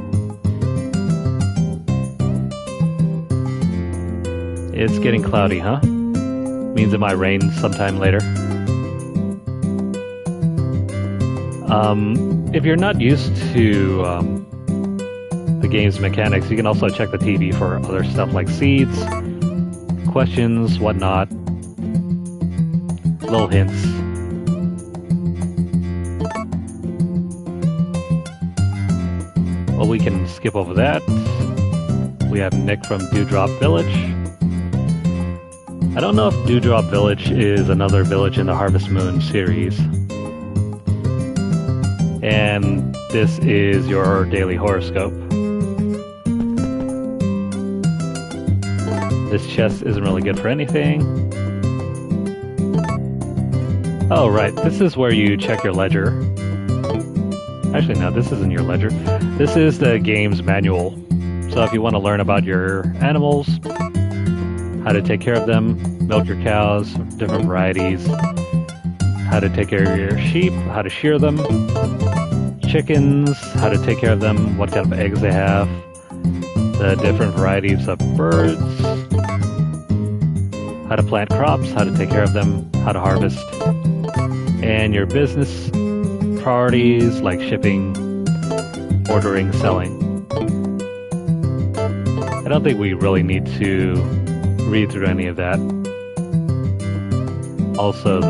It's getting cloudy, huh? Means it might rain sometime later. If you're not used to the game's mechanics, you can also check the TV for other stuff like seeds, questions, whatnot, little hints. Well, we can skip over that. We have Nick from Dewdrop Village. I don't know if Dewdrop Village is another village in the Harvest Moon series. And this is your daily horoscope. This chest isn't really good for anything. Oh, right. This is where you check your ledger. Actually, no, this isn't your ledger. This is the game's manual. So if you want to learn about your animals, how to take care of them, milk your cows, different varieties, how to take care of your sheep, how to shear them, chickens, how to take care of them, what kind of eggs they have, the different varieties of birds, how to plant crops, how to take care of them, how to harvest, and your business priorities like shipping, ordering, selling. I don't think we really need to read through any of that. Also,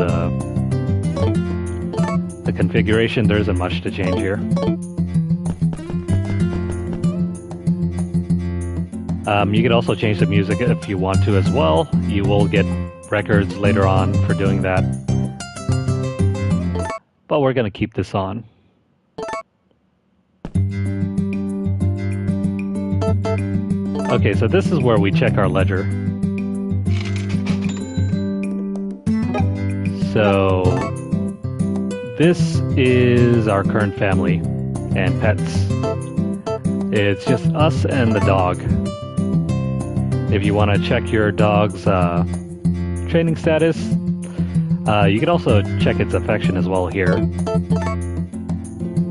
the configuration, there isn't much to change here. You can also change the music if you want to as well. You will get records later on for doing that. But we're going to keep this on. Okay, so this is where we check our ledger. So this is our current family and pets. It's just us and the dog. If you want to check your dog's training status, you can also check its affection as well here.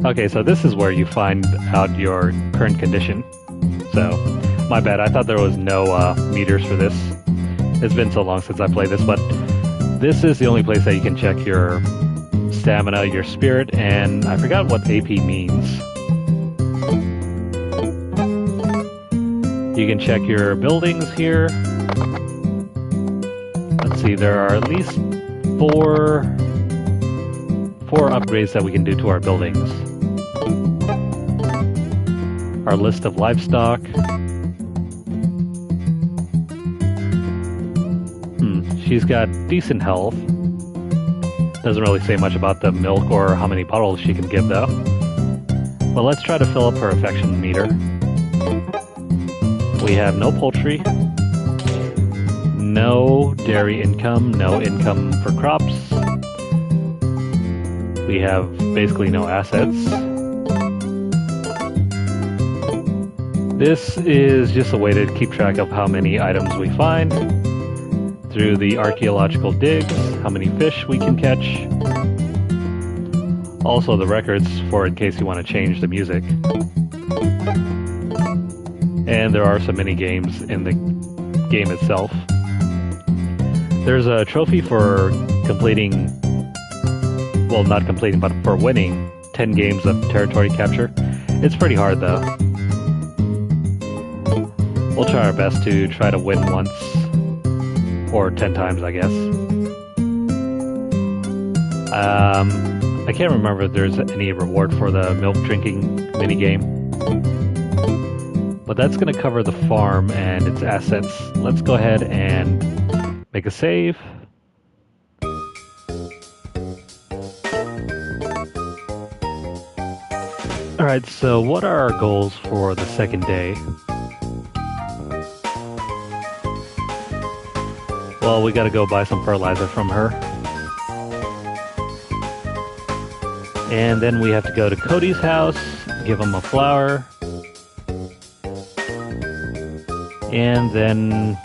Okay, so this is where you find out your current condition. So, my bad, I thought there was no meters for this. It's been so long since I played this, but this is the only place that you can check your stamina, your spirit, and I forgot what AP means. You can check your buildings here. Let's see, there are at least four upgrades that we can do to our buildings. Our list of livestock. She's got decent health. Doesn't really say much about the milk or how many bottles she can give though. But let's try to fill up her affection meter. We have no poultry, no dairy income, no income for crops. We have basically no assets. This is just a way to keep track of how many items we find through the archaeological digs, how many fish we can catch. Also the records for in case you want to change the music. And there are some mini games in the game itself. There's a trophy for completing, well, not completing, but for winning 10 games of territory capture. It's pretty hard though. We'll try our best to try to win once, or 10 times, I guess. I can't remember if there's any reward for the milk drinking minigame. But that's going to cover the farm and its assets. Let's go ahead and make a save. Alright, so what are our goals for the second day? Well, we gotta go buy some fertilizer from her. And then we have to go to Cody's house, give him a flower. And then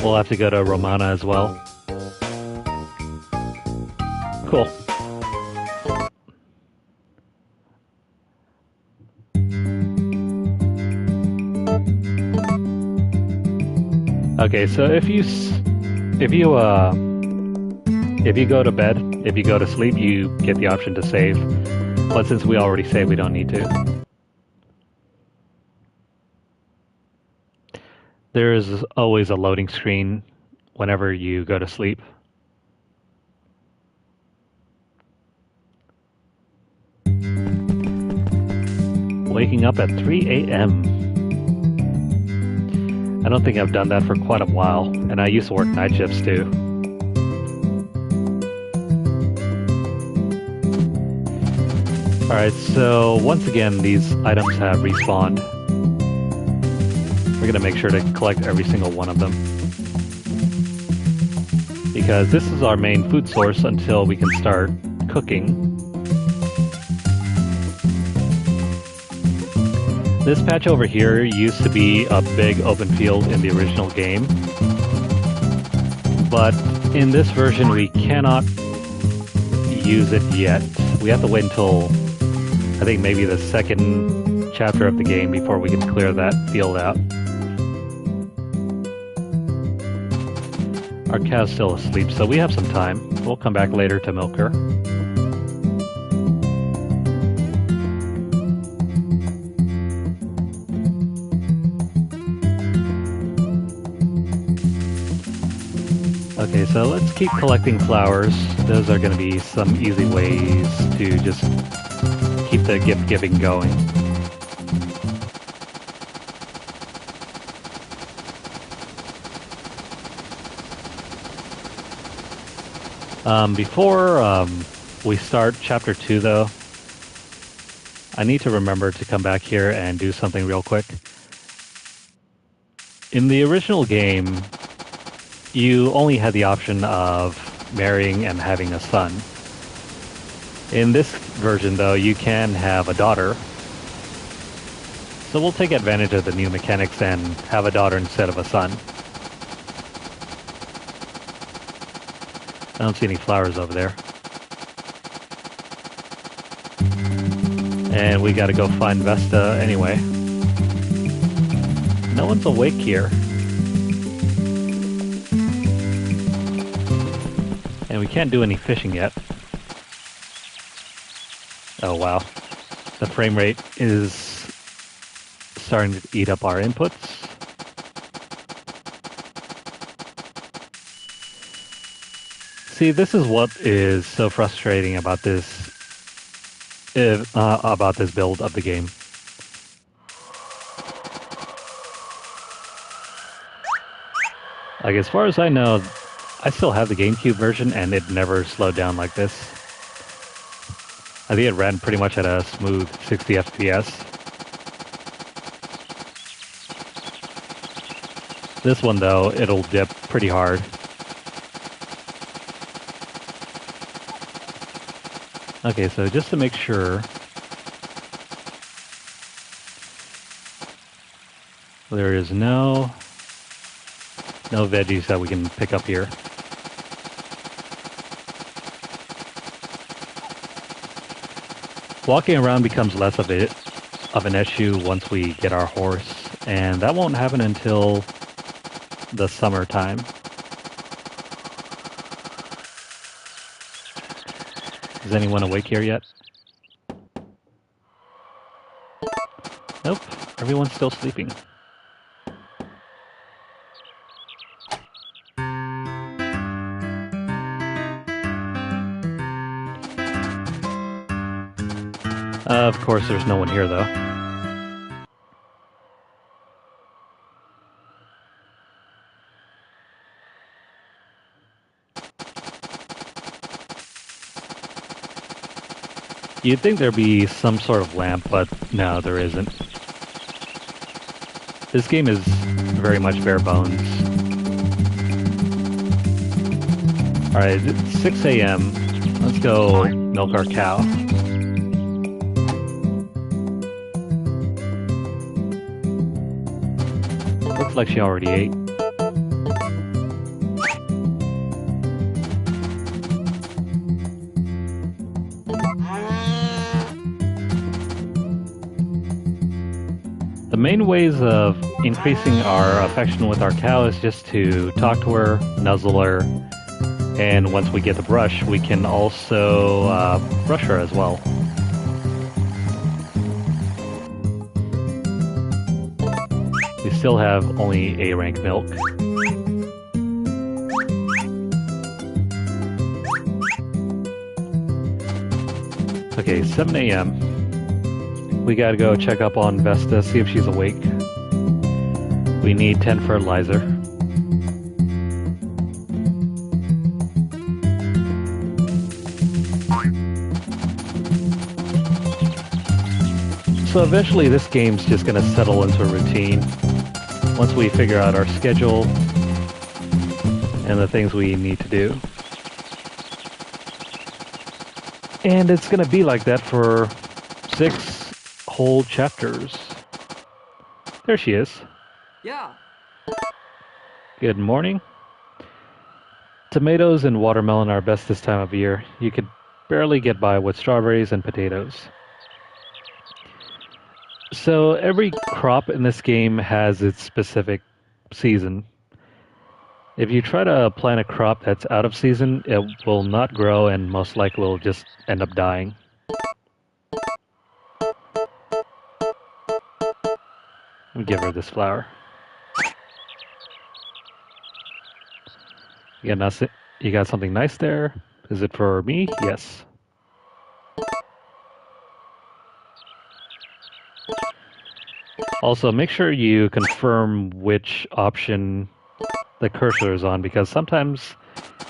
we'll have to go to Romana as well. Cool. Okay, so if you go to bed, if you go to sleep, you get the option to save. But since we already saved, we don't need to. There is always a loading screen whenever you go to sleep. Waking up at 3 a.m. I don't think I've done that for quite a while, and I used to work night shifts too. Alright, so once again, these items have respawned. We're going to make sure to collect every single one of them. Because this is our main food source until we can start cooking. This patch over here used to be a big open field in the original game. But in this version we cannot use it yet. We have to wait until, I think, maybe the second chapter of the game before we can clear that field out. Our cow's still asleep, so we have some time. We'll come back later to milk her. Okay, so let's keep collecting flowers. Those are going to be some easy ways to just keep the gift giving going. Before we start Chapter 2 though, I need to remember to come back here and do something real quick. In the original game, you only had the option of marrying and having a son. In this version though, you can have a daughter. So we'll take advantage of the new mechanics and have a daughter instead of a son. I don't see any flowers over there. And we gotta go find Vesta anyway. No one's awake here. And we can't do any fishing yet. Oh wow. The frame rate is starting to eat up our inputs. See, this is what is so frustrating about this build of the game. Like, as far as I know, I still have the GameCube version and it never slowed down like this. I think it ran pretty much at a smooth 60 FPS. This one though, it'll dip pretty hard. Okay, so just to make sure, there is no veggies that we can pick up here. Walking around becomes less of an issue once we get our horse, and that won't happen until the summertime. Is anyone awake here yet? Nope, everyone's still sleeping. Of course, there's no one here, though. You'd think there'd be some sort of lamp, but no, there isn't. This game is very much bare bones. Alright, it's 6 a.m. Let's go milk our cow. Looks like she already ate. The main ways of increasing our affection with our cow is just to talk to her, nuzzle her, and once we get the brush, we can also brush her as well. We still have only A rank milk. Okay, 7 a.m. We gotta go check up on Vesta, see if she's awake. We need 10 fertilizer. So eventually this game's just gonna settle into a routine. Once we figure out our schedule and the things we need to do. And it's gonna be like that for 6 whole chapters. There she is. Yeah. Good morning. Tomatoes and watermelon are best this time of year. You could barely get by with strawberries and potatoes. So every crop in this game has its specific season. If you try to plant a crop that's out of season, it will not grow and most likely will just end up dying. Let me give her this flower. You got something nice there? Is it for me? Yes. Also, make sure you confirm which option the cursor is on, because sometimes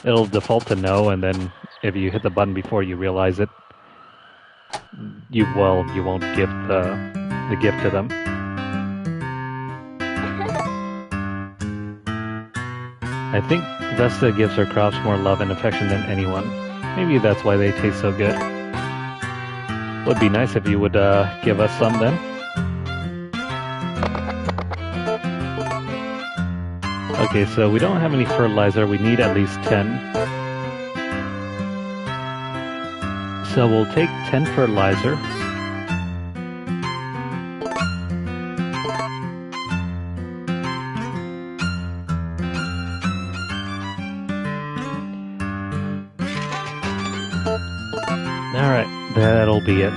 it'll default to no, and then if you hit the button before you realize it, you won't give the gift to them. I think Vesta gives her crops more love and affection than anyone. Maybe that's why they taste so good. Would be nice if you would give us some then. Okay, so we don't have any fertilizer. We need at least 10. So we'll take 10 fertilizer. Alright, that'll be it.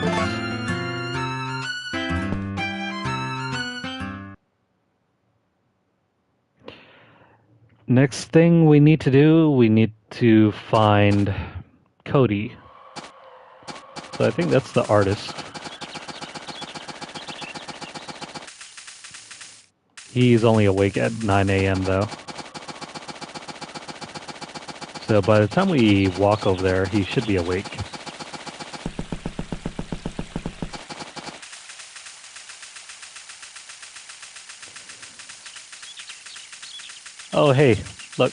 Next thing we need to do, we need to find Cody. So I think that's the artist. He's only awake at 9 a.m. though. So by the time we walk over there, he should be awake. Oh, hey, look.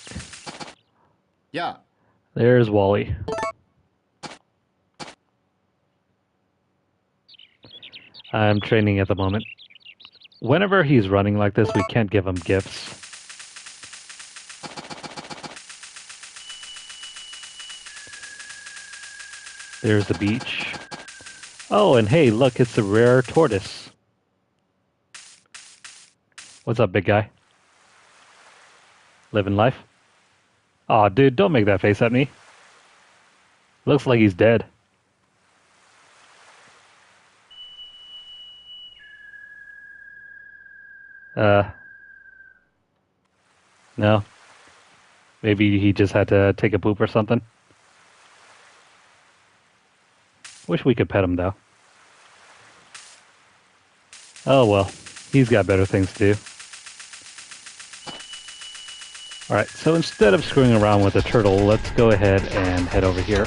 Yeah. There's Wally. I'm training at the moment. Whenever he's running like this, we can't give him gifts. There's the beach. Oh, and hey, look, it's a rare tortoise. What's up, big guy? Living life? Aw, dude, don't make that face at me. Looks like he's dead. No. Maybe he just had to take a poop or something. Wish we could pet him, though. Oh, well. He's got better things to do. Alright, so instead of screwing around with the turtle, let's go ahead and head over here.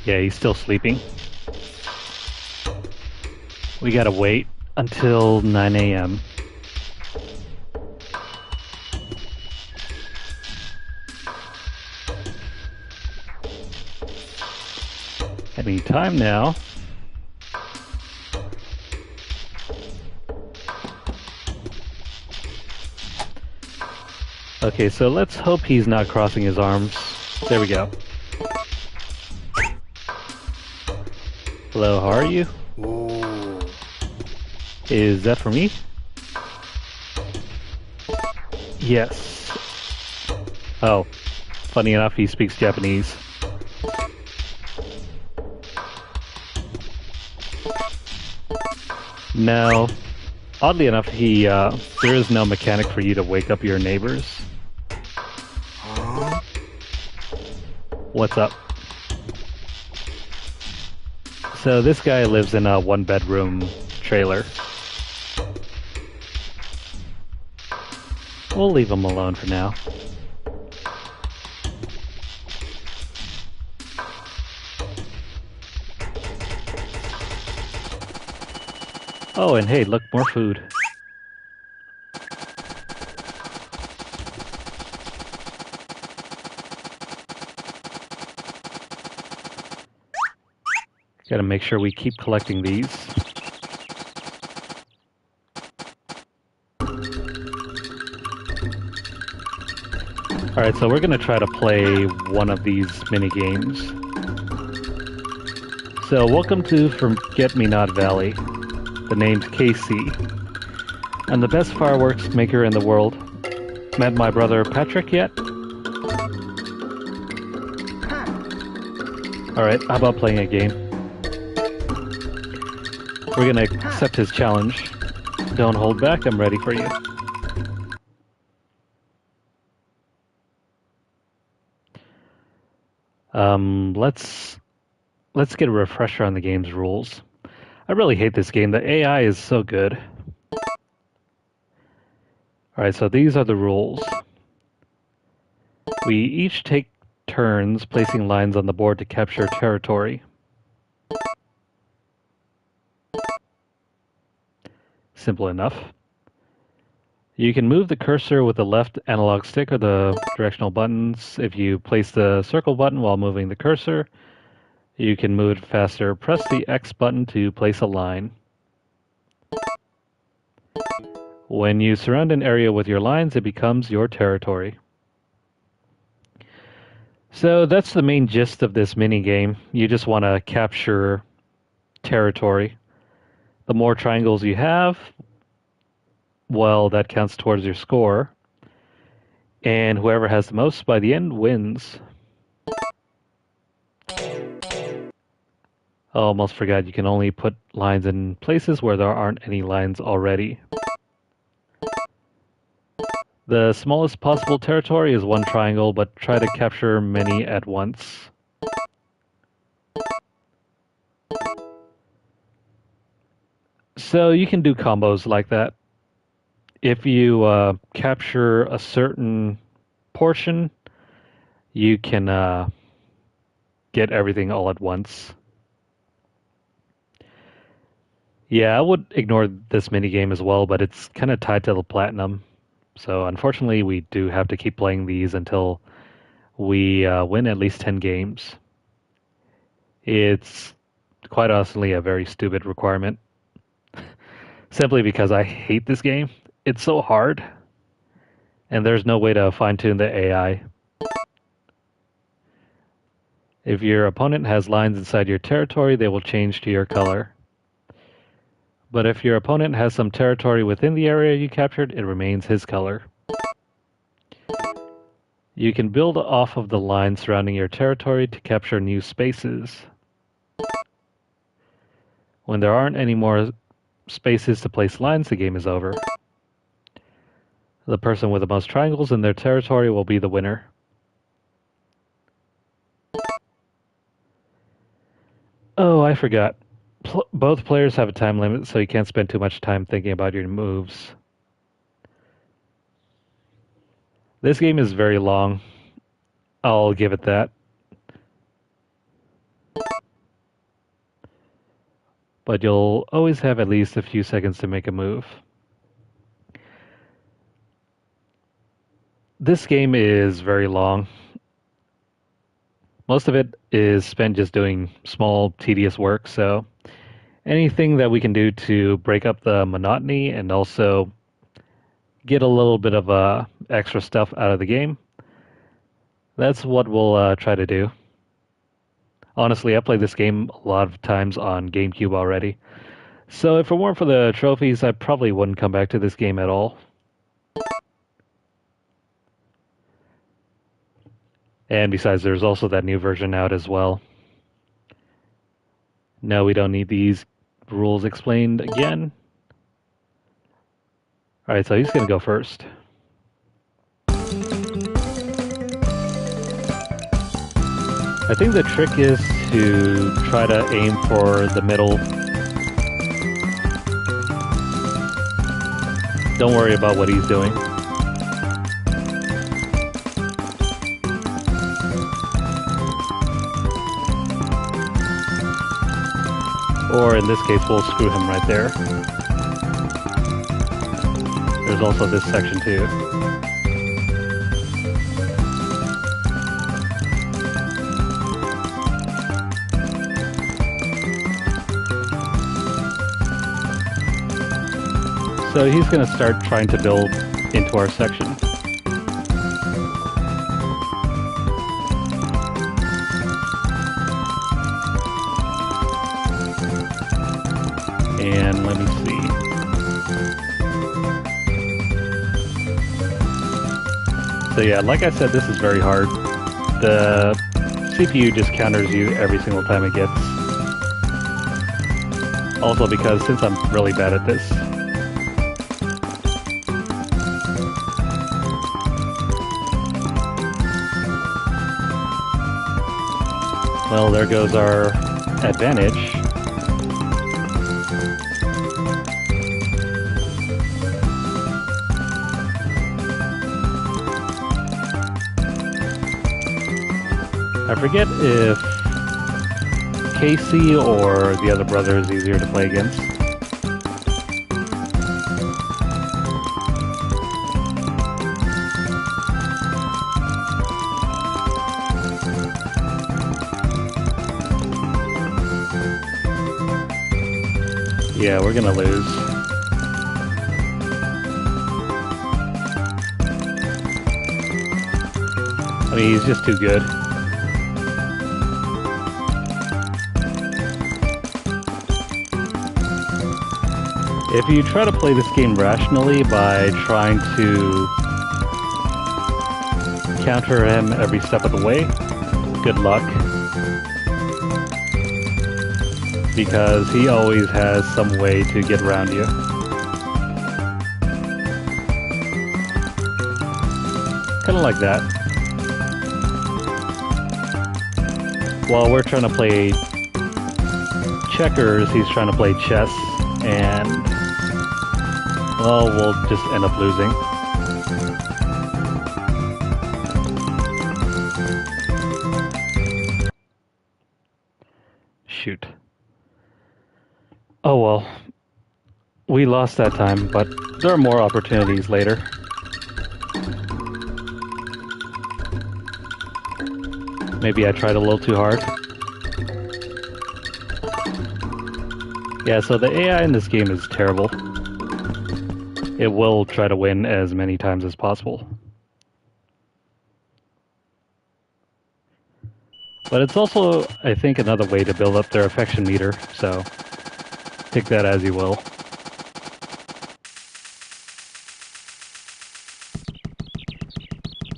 Yeah, he's still sleeping. We gotta wait until 9 a.m. Any time now. Okay, so let's hope he's not crossing his arms. There we go. Hello, how are you? Ooh. Is that for me? Yes. Oh, funny enough, he speaks Japanese. No. Oddly enough, there is no mechanic for you to wake up your neighbors. Huh? What's up? So this guy lives in a one-bedroom trailer. We'll leave him alone for now. Oh, and hey, look, more food. Gotta make sure we keep collecting these. Alright, so we're gonna try to play one of these mini games. So, welcome to Forget-Me-Not Valley. The name's Casey. I'm the best fireworks maker in the world. Met my brother Patrick yet? Alright, how about playing a game? We're gonna accept his challenge. Don't hold back, I'm ready for you. Let's get a refresher on the game's rules. I really hate this game. The AI is so good. Alright, so these are the rules. We each take turns placing lines on the board to capture territory. Simple enough. You can move the cursor with the left analog stick or the directional buttons. If you place the circle button while moving the cursor, you can move it faster. Press the X button to place a line. When you surround an area with your lines, it becomes your territory. So that's the main gist of this mini game. You just want to capture territory. The more triangles you have, well, that counts towards your score. And whoever has the most by the end wins. I almost forgot you can only put lines in places where there aren't any lines already. The smallest possible territory is one triangle, but try to capture many at once. So you can do combos like that. If you capture a certain portion, you can get everything all at once. Yeah, I would ignore this minigame as well, but it's kind of tied to the platinum. So unfortunately, we do have to keep playing these until we win at least 10 games. It's quite honestly a very stupid requirement, simply because I hate this game. It's so hard, and there's no way to fine-tune the AI. If your opponent has lines inside your territory, they will change to your color. But if your opponent has some territory within the area you captured, it remains his color. You can build off of the lines surrounding your territory to capture new spaces. When there aren't any more spaces to place lines, the game is over. The person with the most triangles in their territory will be the winner. Oh, I forgot. Both players have a time limit, so you can't spend too much time thinking about your moves. This game is very long. I'll give it that. But you'll always have at least a few seconds to make a move. This game is very long. Most of it is spent just doing small, tedious work, so anything that we can do to break up the monotony and also get a little bit of extra stuff out of the game, that's what we'll try to do. Honestly, I played this game a lot of times on GameCube already, so if it weren't for the trophies, I probably wouldn't come back to this game at all. And besides, there's also that new version out as well. No, we don't need these rules explained again. Alright, so he's going to go first. I think the trick is to try to aim for the middle. Don't worry about what he's doing. Or in this case, we'll screw him right there. There's also this section too. So he's going to start trying to build into our section. And let me see. So yeah, like I said, this is very hard. The CPU just counters you every single time it gets. Also because since I'm really bad at this, well, there goes our advantage. I forget if Casey or the other brother is easier to play against. Yeah, we're gonna lose. I mean, he's just too good. If you try to play this game rationally by trying to counter him every step of the way. Good luck. Because he always has some way to get around you. Kind of like that. While we're trying to play checkers, he's trying to play chess, and well, we'll just end up losing. Shoot. Oh well. We lost that time, but there are more opportunities later. Maybe I tried a little too hard. Yeah, so the AI in this game is terrible. It will try to win as many times as possible. But it's also, I think, another way to build up their affection meter, so take that as you will.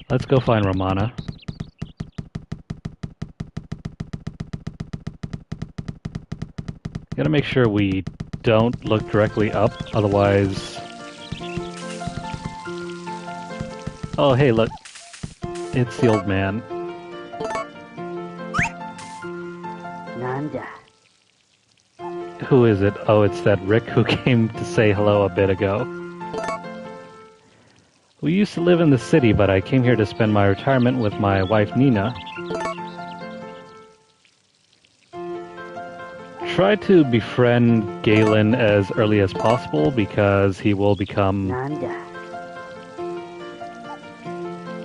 Let's go find Romana. Gotta make sure we don't look directly up, otherwise... Oh, hey, look. It's the old man. Nanda. Who is it? Oh, it's that Rick who came to say hello a bit ago. We used to live in the city, but I came here to spend my retirement with my wife Nina. Try to befriend Galen as early as possible because he will become... Nanda.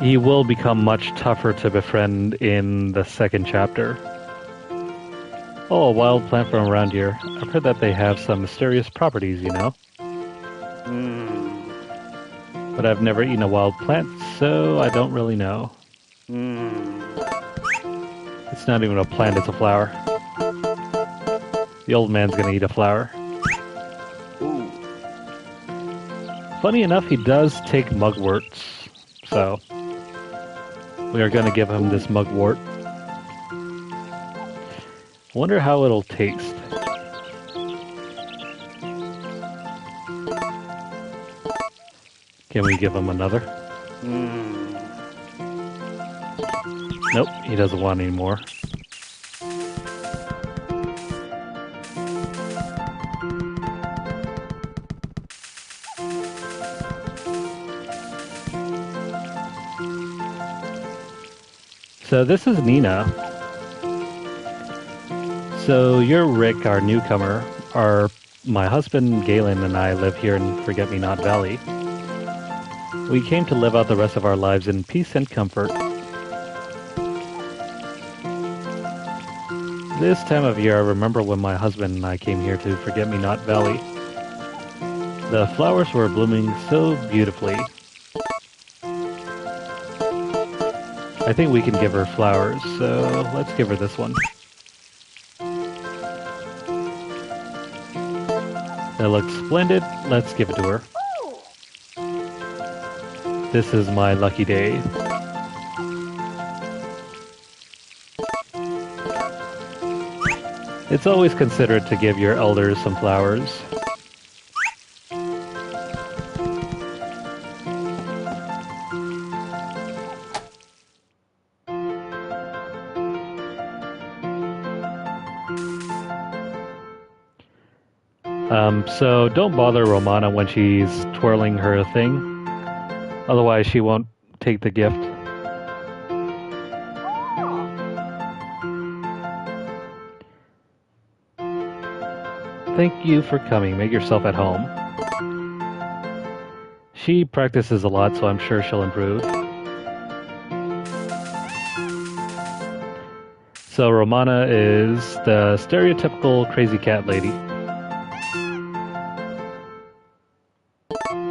He will become much tougher to befriend in the second chapter. Oh, a wild plant from around here. I've heard that they have some mysterious properties, you know. But I've never eaten a wild plant, so I don't really know. It's not even a plant, it's a flower. The old man's gonna eat a flower. Ooh. Funny enough, he does take mugworts, so we are gonna give him this mugwort. Wonder how it'll taste. Can we give him another? Nope, he doesn't want any more. So this is Nina. So you're Rick, our newcomer. My husband Galen and I live here in Forget-Me-Not Valley. We came to live out the rest of our lives in peace and comfort. This time of year, I remember when my husband and I came here to Forget-Me-Not Valley. The flowers were blooming so beautifully. I think we can give her flowers, so let's give her this one. That looks splendid. Let's give it to her. This is my lucky day. It's always considered to give your elders some flowers. So don't bother Romana when she's twirling her thing. Otherwise she won't take the gift. Thank you for coming. Make yourself at home. She practices a lot, so I'm sure she'll improve. So Romana is the stereotypical crazy cat lady.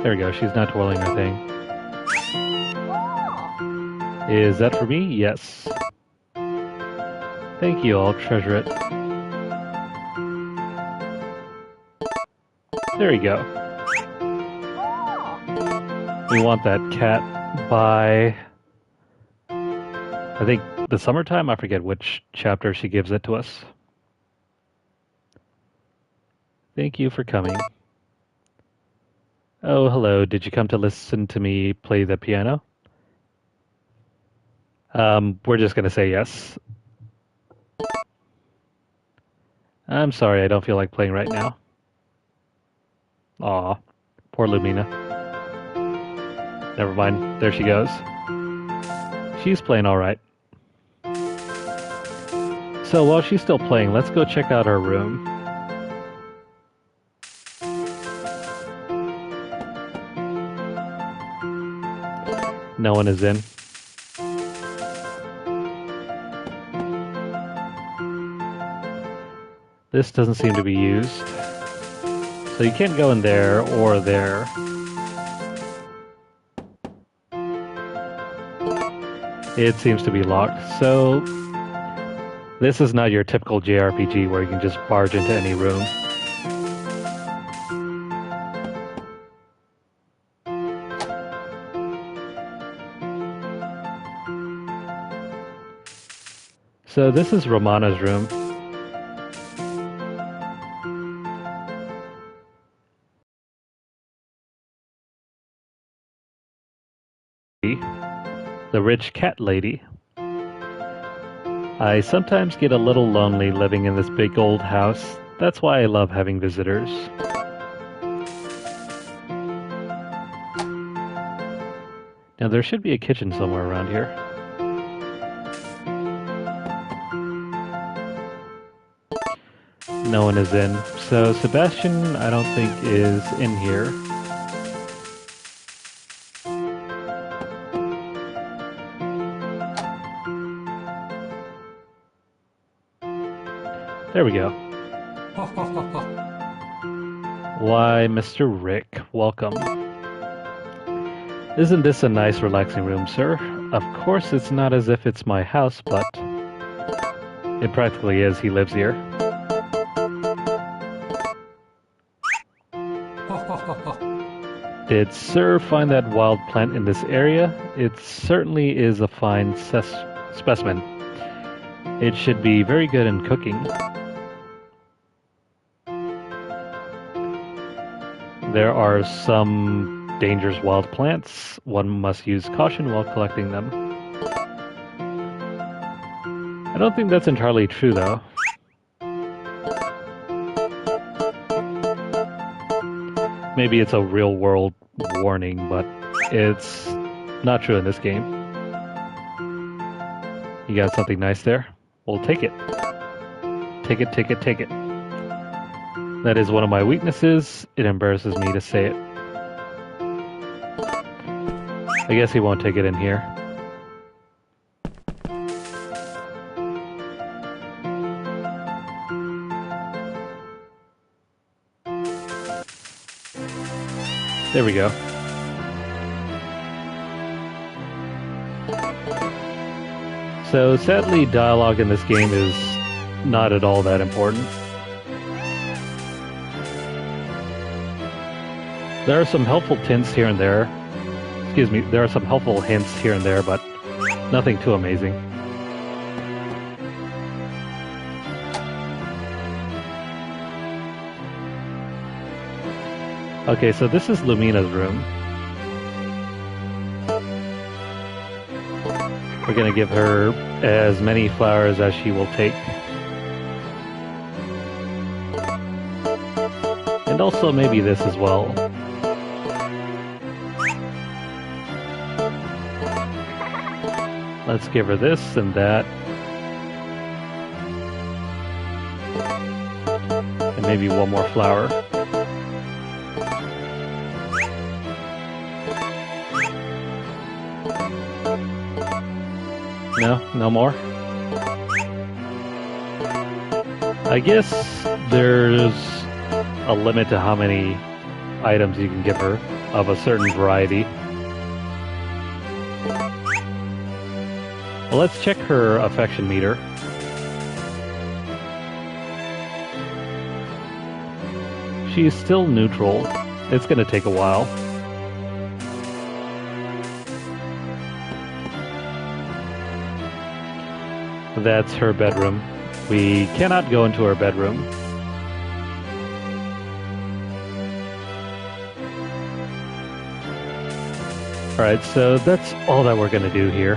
There we go, she's not twirling her thing. Is that for me? Yes. Thank you, I'll treasure it. There you go. We want that cat by I think the summertime, I forget which chapter she gives it to us. Thank you for coming. Oh, hello. Did you come to listen to me play the piano? We're just going to say yes. I'm sorry, I don't feel like playing right now. Aw, poor Lumina. Never mind, there she goes. She's playing alright. So while she's still playing, let's go check out her room. No one is in. This doesn't seem to be used. So you can't go in there or there. It seems to be locked. So this is not your typical JRPG where you can just barge into any room. So this is Romana's room. The rich cat lady. I sometimes get a little lonely living in this big old house. That's why I love having visitors. Now there should be a kitchen somewhere around here. No one is in. So Sebastian, I don't think is in here. There we go. Why, Mr. Rick, welcome. Isn't this a nice relaxing room, sir? Of course it's not as if it's my house, but it practically is. He lives here. Did Sir find that wild plant in this area? It certainly is a fine specimen. It should be very good in cooking. There are some dangerous wild plants. One must use caution while collecting them. I don't think that's entirely true, though. Maybe it's a real-world warning, but it's not true in this game. You got something nice there? Well, take it. Take it, take it, take it. That is one of my weaknesses. It embarrasses me to say it. I guess he won't take it in here. There we go. So sadly, dialogue in this game is not at all that important. There are some helpful hints here and there. Excuse me, there are some helpful hints here and there, but nothing too amazing. Okay, so this is Lumina's room. We're gonna give her as many flowers as she will take. And also maybe this as well. Let's give her this and that. And maybe one more flower. No? No more? I guess there's a limit to how many items you can give her of a certain variety. Well, let's check her affection meter. She's still neutral. It's gonna take a while. That's her bedroom. We cannot go into her bedroom. Alright, so that's all that we're gonna do here.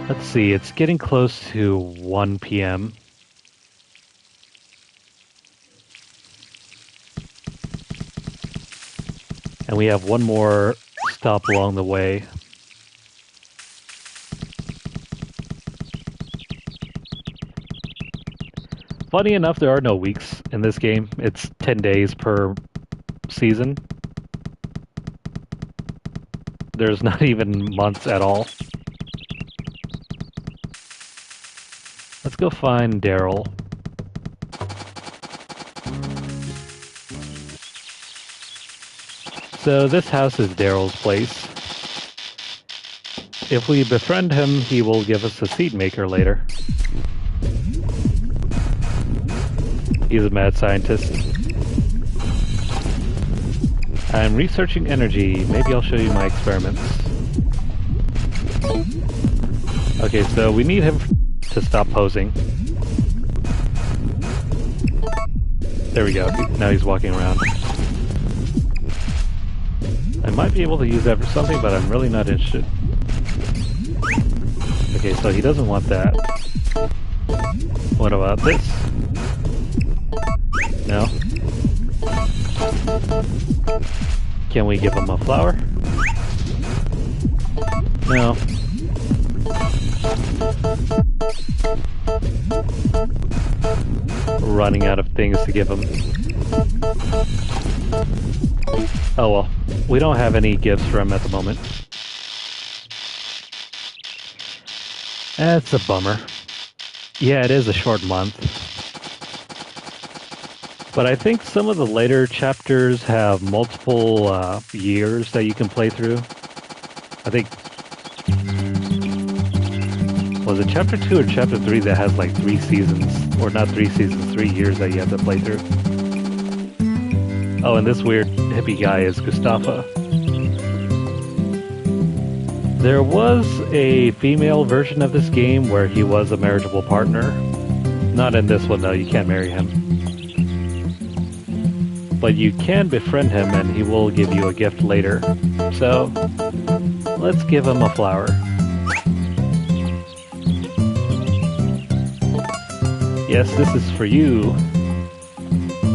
Let's see, it's getting close to 1 p.m. And we have one more stop along the way. Funny enough, there are no weeks in this game. It's 10 days per season. There's not even months at all. Let's go find Daryl. So this house is Daryl's place. If we befriend him, he will give us a seed maker later. He's a mad scientist. I'm researching energy. Maybe I'll show you my experiments. Okay, so we need him to stop posing. There we go. Now he's walking around. I might be able to use that for something, but I'm really not interested. Okay, so he doesn't want that. What about this? No? Can we give him a flower? No. Running out of things to give him. Oh well, we don't have any gifts for him at the moment. That's a bummer. Yeah, it is a short month. But I think some of the later chapters have multiple years that you can play through. I think... Was it chapter 2 or chapter 3 that has like 3 seasons? Or not 3 seasons, 3 years that you have to play through. Oh, and this weird hippie guy is Gustafa. There was a female version of this game where he was a marriageable partner. Not in this one though, you can't marry him. But you can befriend him and he will give you a gift later. So, let's give him a flower. Yes, this is for you.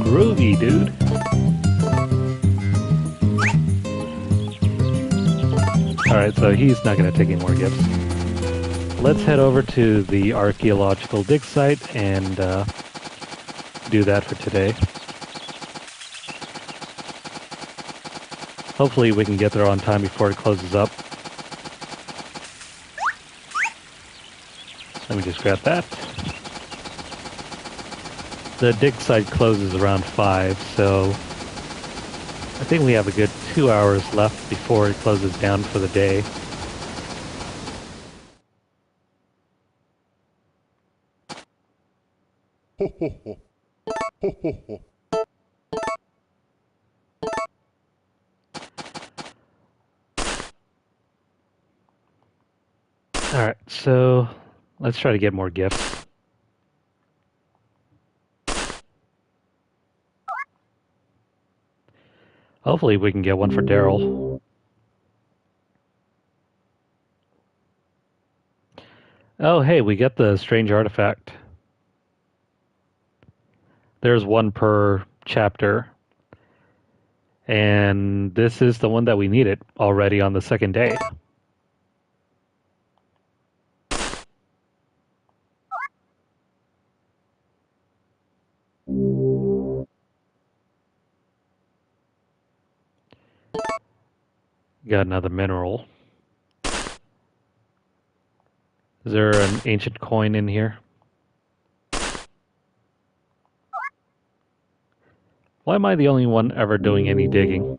Groovy, dude. Alright, so he's not going to take any more gifts. Let's head over to the archaeological dig site and do that for today. Hopefully we can get there on time before it closes up. Let me just grab that. The dig site closes around 5, so I think we have a good 2 hours left before it closes down for the day. Alright, so let's try to get more gifts. Hopefully we can get one for Daryl. Oh, hey, we get the strange artifact. There's one per chapter. And this is the one that we needed already on the second day. Got another mineral. Is there an ancient coin in here? Why am I the only one ever doing any digging?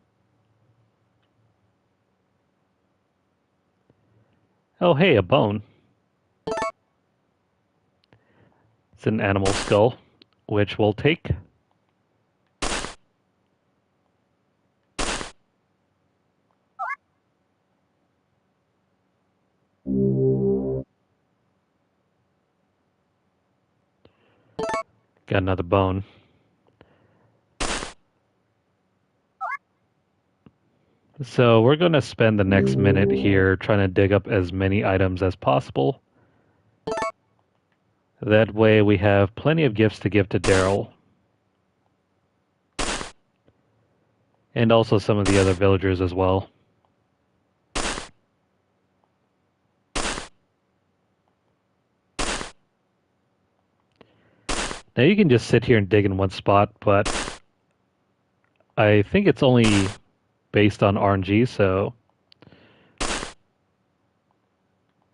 Oh, hey, a bone. It's an animal skull, which we'll take. Got another bone. So we're going to spend the next minute here trying to dig up as many items as possible. That way we have plenty of gifts to give to Daryl. And also some of the other villagers as well. Now you can just sit here and dig in one spot, but I think it's only based on RNG, so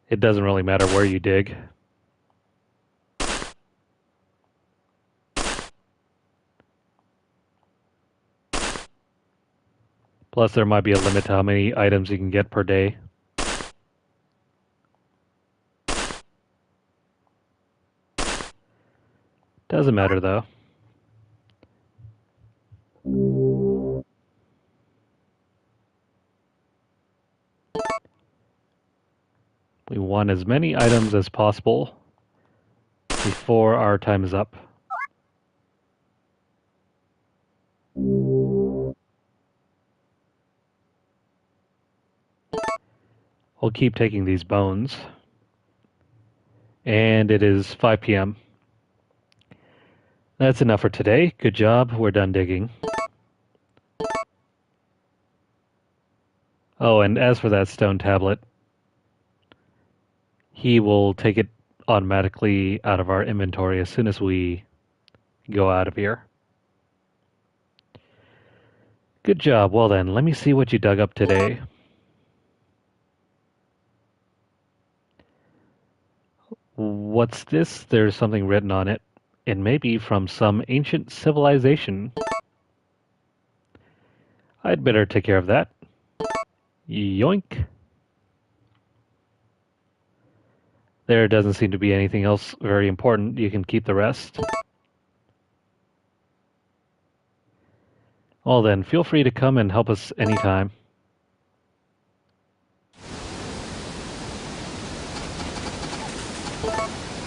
it doesn't really matter where you dig. Plus there might be a limit to how many items you can get per day. Doesn't matter though. We want as many items as possible before our time is up. We'll keep taking these bones. And it is 5 p.m. That's enough for today. Good job. We're done digging. Oh, and as for that stone tablet, he will take it automatically out of our inventory as soon as we go out of here. Good job. Well then, let me see what you dug up today. What's this? There's something written on it. It may be from some ancient civilization. I'd better take care of that. Yoink. There doesn't seem to be anything else very important. You can keep the rest. Well then, feel free to come and help us anytime.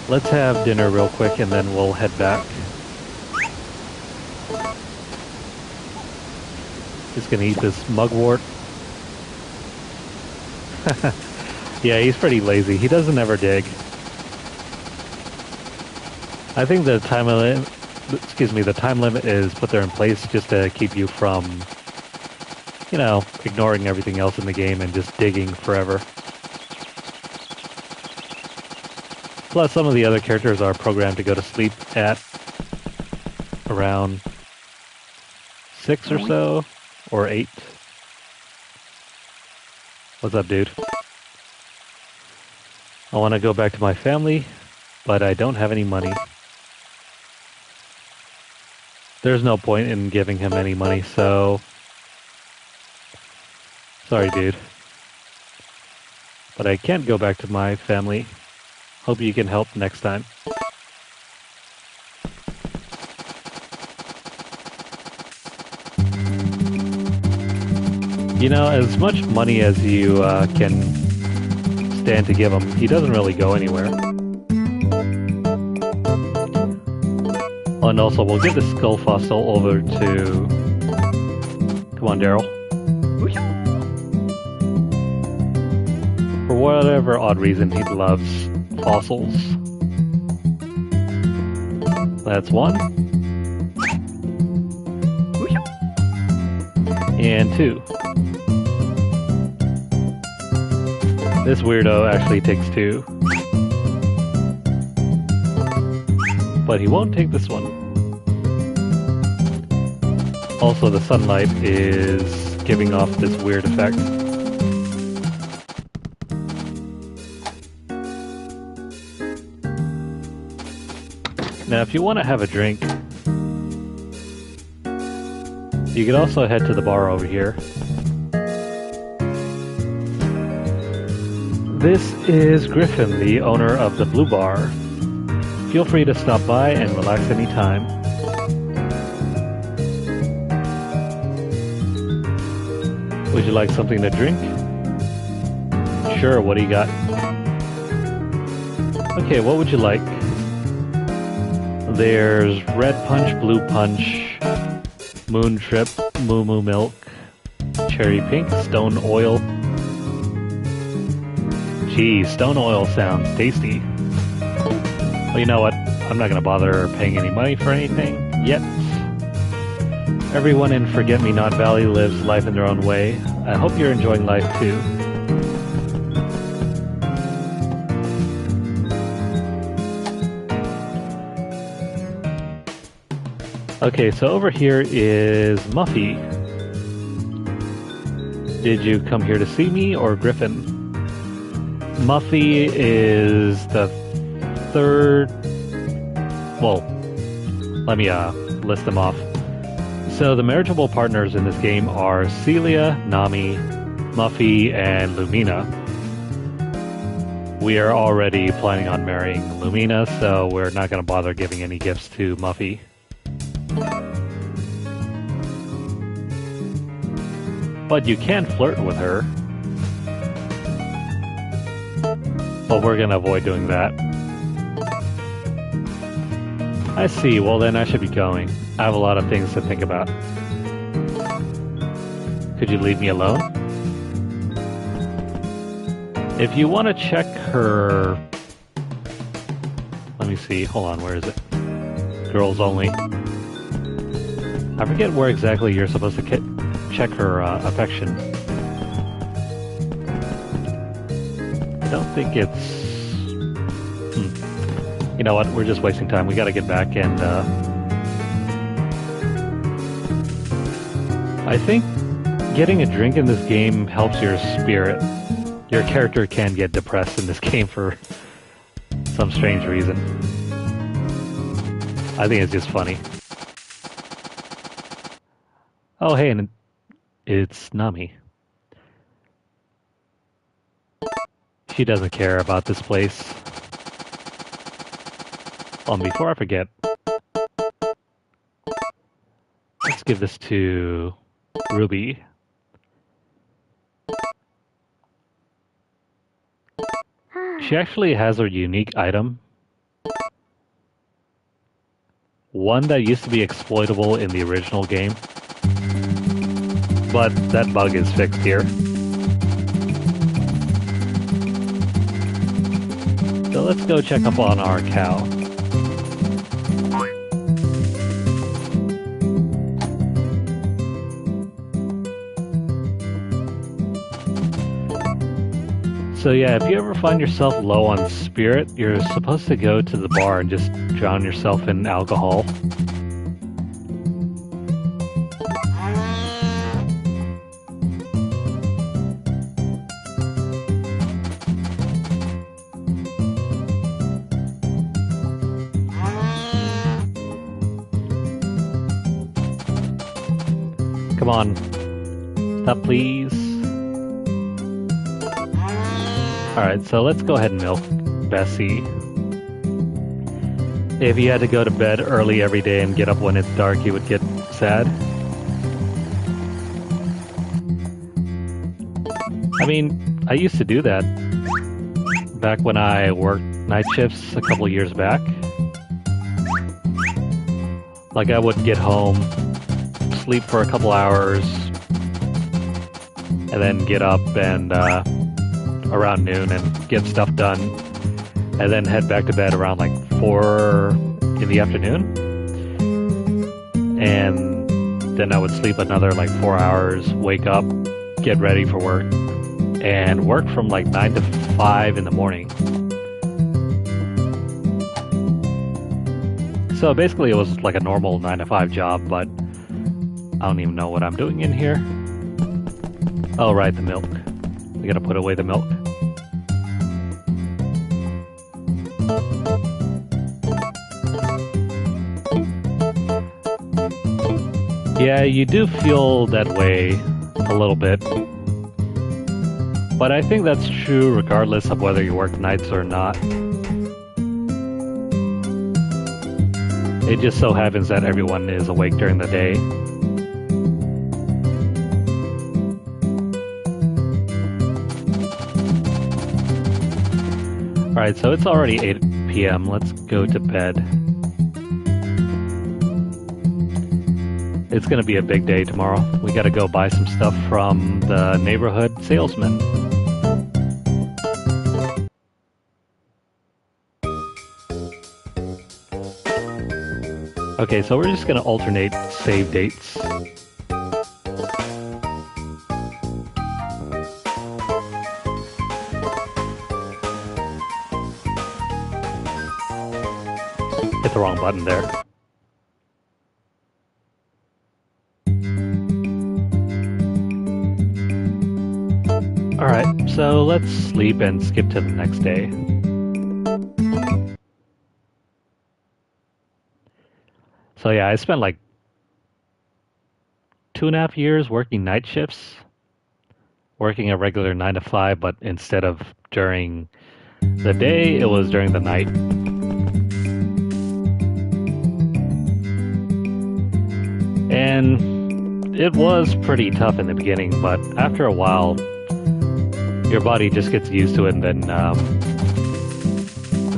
Let's have dinner real quick and then we'll head back. Just gonna eat this mugwort. Yeah, he's pretty lazy. He doesn't ever dig. I think the time limit is put there in place just to keep you from, you know, ignoring everything else in the game and just digging forever. Plus, some of the other characters are programmed to go to sleep at around 6 or so, or 8. What's up, dude? I want to go back to my family, but I don't have any money. There's no point in giving him any money, so... Sorry, dude. But I can't go back to my family. Hope you can help next time. You know, as much money as you can stand to give him, he doesn't really go anywhere. Oh, and also, we'll give the skull fossil over to... Come on, Daryl. For whatever odd reason, he loves fossils. That's one. And 2. This weirdo actually takes 2. But he won't take this one. Also, the sunlight is giving off this weird effect. Now, if you want to have a drink, you could also head to the bar over here. This is Griffin, the owner of the Blue Bar. Feel free to stop by and relax anytime. Would you like something to drink? Sure, what do you got? Okay, what would you like? There's Red Punch, Blue Punch, Moon Trip, Moo Moo Milk, Cherry Pink, Stone Oil. Gee, Stone Oil sounds tasty. Well, you know what? I'm not going to bother paying any money for anything yet. Everyone in Forget-Me-Not Valley lives life in their own way. I hope you're enjoying life too. Okay, so over here is Muffy. Did you come here to see me or Griffin? Muffy is the third... Well, let me list them off. So the marriageable partners in this game are Celia, Nami, Muffy, and Lumina. We are already planning on marrying Lumina, so we're not going to bother giving any gifts to Muffy. But you can flirt with her. But we're going to avoid doing that. I see, well then I should be going. I have a lot of things to think about. Could you leave me alone? If you want to check her... Let me see, hold on, where is it? Girls only. I forget where exactly you're supposed to check her affection. I don't think it's... You know what, we're just wasting time. We gotta get back and... I think getting a drink in this game helps your spirit. Your character can get depressed in this game for some strange reason. I think it's just funny. Oh, hey, and it's Nami. She doesn't care about this place. Before I forget, let's give this to Ruby. She actually has a unique item. One that used to be exploitable in the original game. But that bug is fixed here. So let's go check up on our cow. So yeah, if you ever find yourself low on spirit, you're supposed to go to the bar and just drown yourself in alcohol. Come on. Stop, please. Alright, so let's go ahead and milk Bessie. If you had to go to bed early every day and get up when it's dark, you would get sad. I mean, I used to do that back when I worked night shifts a couple years back. Like, I would get home, sleep for a couple hours, and then get up and around noon and get stuff done, and then head back to bed around like 4 in the afternoon, and then I would sleep another like 4 hours, wake up, get ready for work, and work from like 9 to 5 in the morning. So basically it was like a normal 9 to 5 job, but I don't even know what I'm doing in here. Oh right, the milk. We gotta put away the milk. Yeah, you do feel that way a little bit. But I think that's true regardless of whether you work nights or not. It just so happens that everyone is awake during the day. Alright, so it's already 8 p.m. Let's go to bed. It's gonna be a big day tomorrow. We gotta go buy some stuff from the neighborhood salesman. Okay, so we're just gonna alternate save dates. Hit the wrong button there. Alright, so let's sleep and skip to the next day. So yeah, I spent like 2.5 years working night shifts, working a regular 9 to 5, but instead of during the day, it was during the night. And it was pretty tough in the beginning, but after a while, your body just gets used to it, and then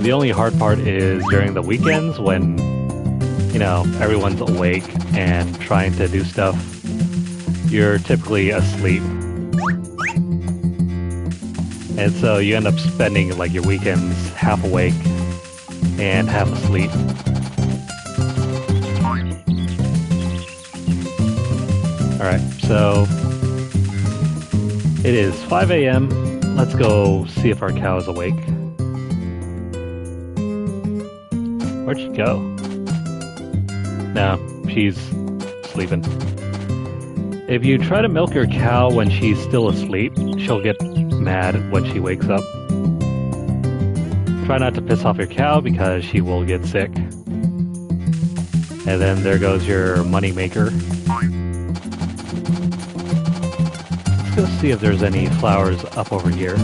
the only hard part is during the weekends when, you know, everyone's awake and trying to do stuff. You're typically asleep. And so you end up spending like your weekends half awake and half asleep. Alright, so it is 5 a.m. Let's go see if our cow is awake. Where'd she go? No, she's sleeping. If you try to milk your cow when she's still asleep, she'll get mad when she wakes up. Try not to piss off your cow because she will get sick. And then there goes your money maker. Let's go see if there's any flowers up over here.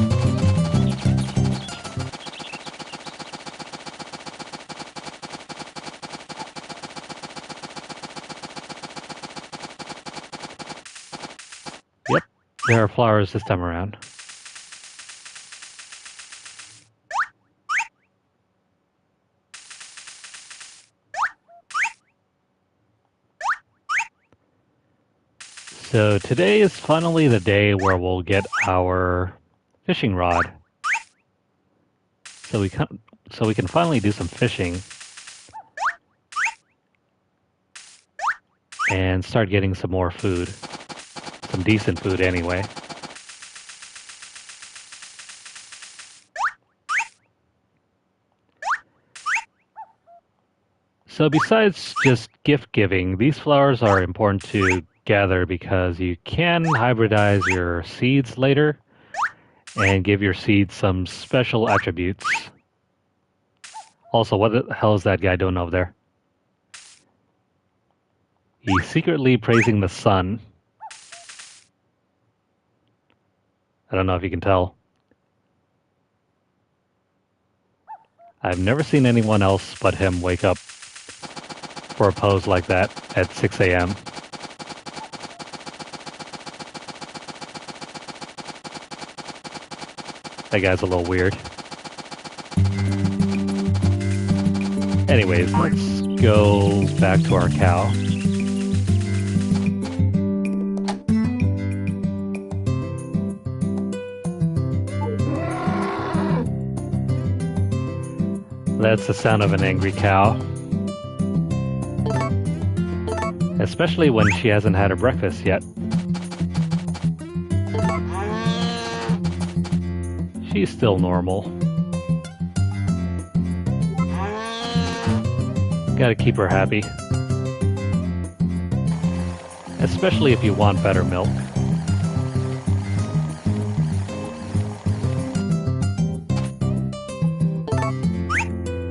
Yep, there are flowers this time around. So today is finally the day where we'll get our fishing rod. So we can finally do some fishing and start getting some more food. Some decent food anyway. So besides just gift giving, these flowers are important to gather because you can hybridize your seeds later and give your seeds some special attributes. Also, what the hell is that guy doing over there? He's secretly praising the sun. I don't know if you can tell. I've never seen anyone else but him wake up for a pose like that at 6 a.m. That guy's a little weird. Anyways, let's go back to our cow. That's the sound of an angry cow. Especially when she hasn't had her breakfast yet. She's still normal. Gotta keep her happy. Especially if you want better milk.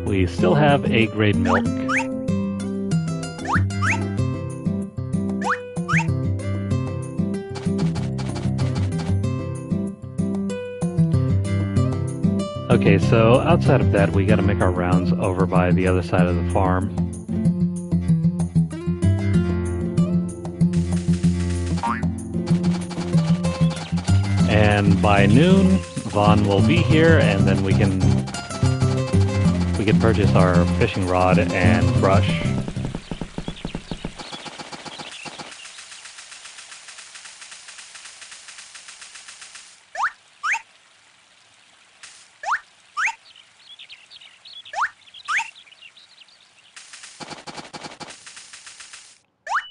We still have A-grade milk. Okay, so outside of that, we gotta make our rounds over by the other side of the farm. And by noon, Vaughn will be here, and then we can purchase our fishing rod and brush.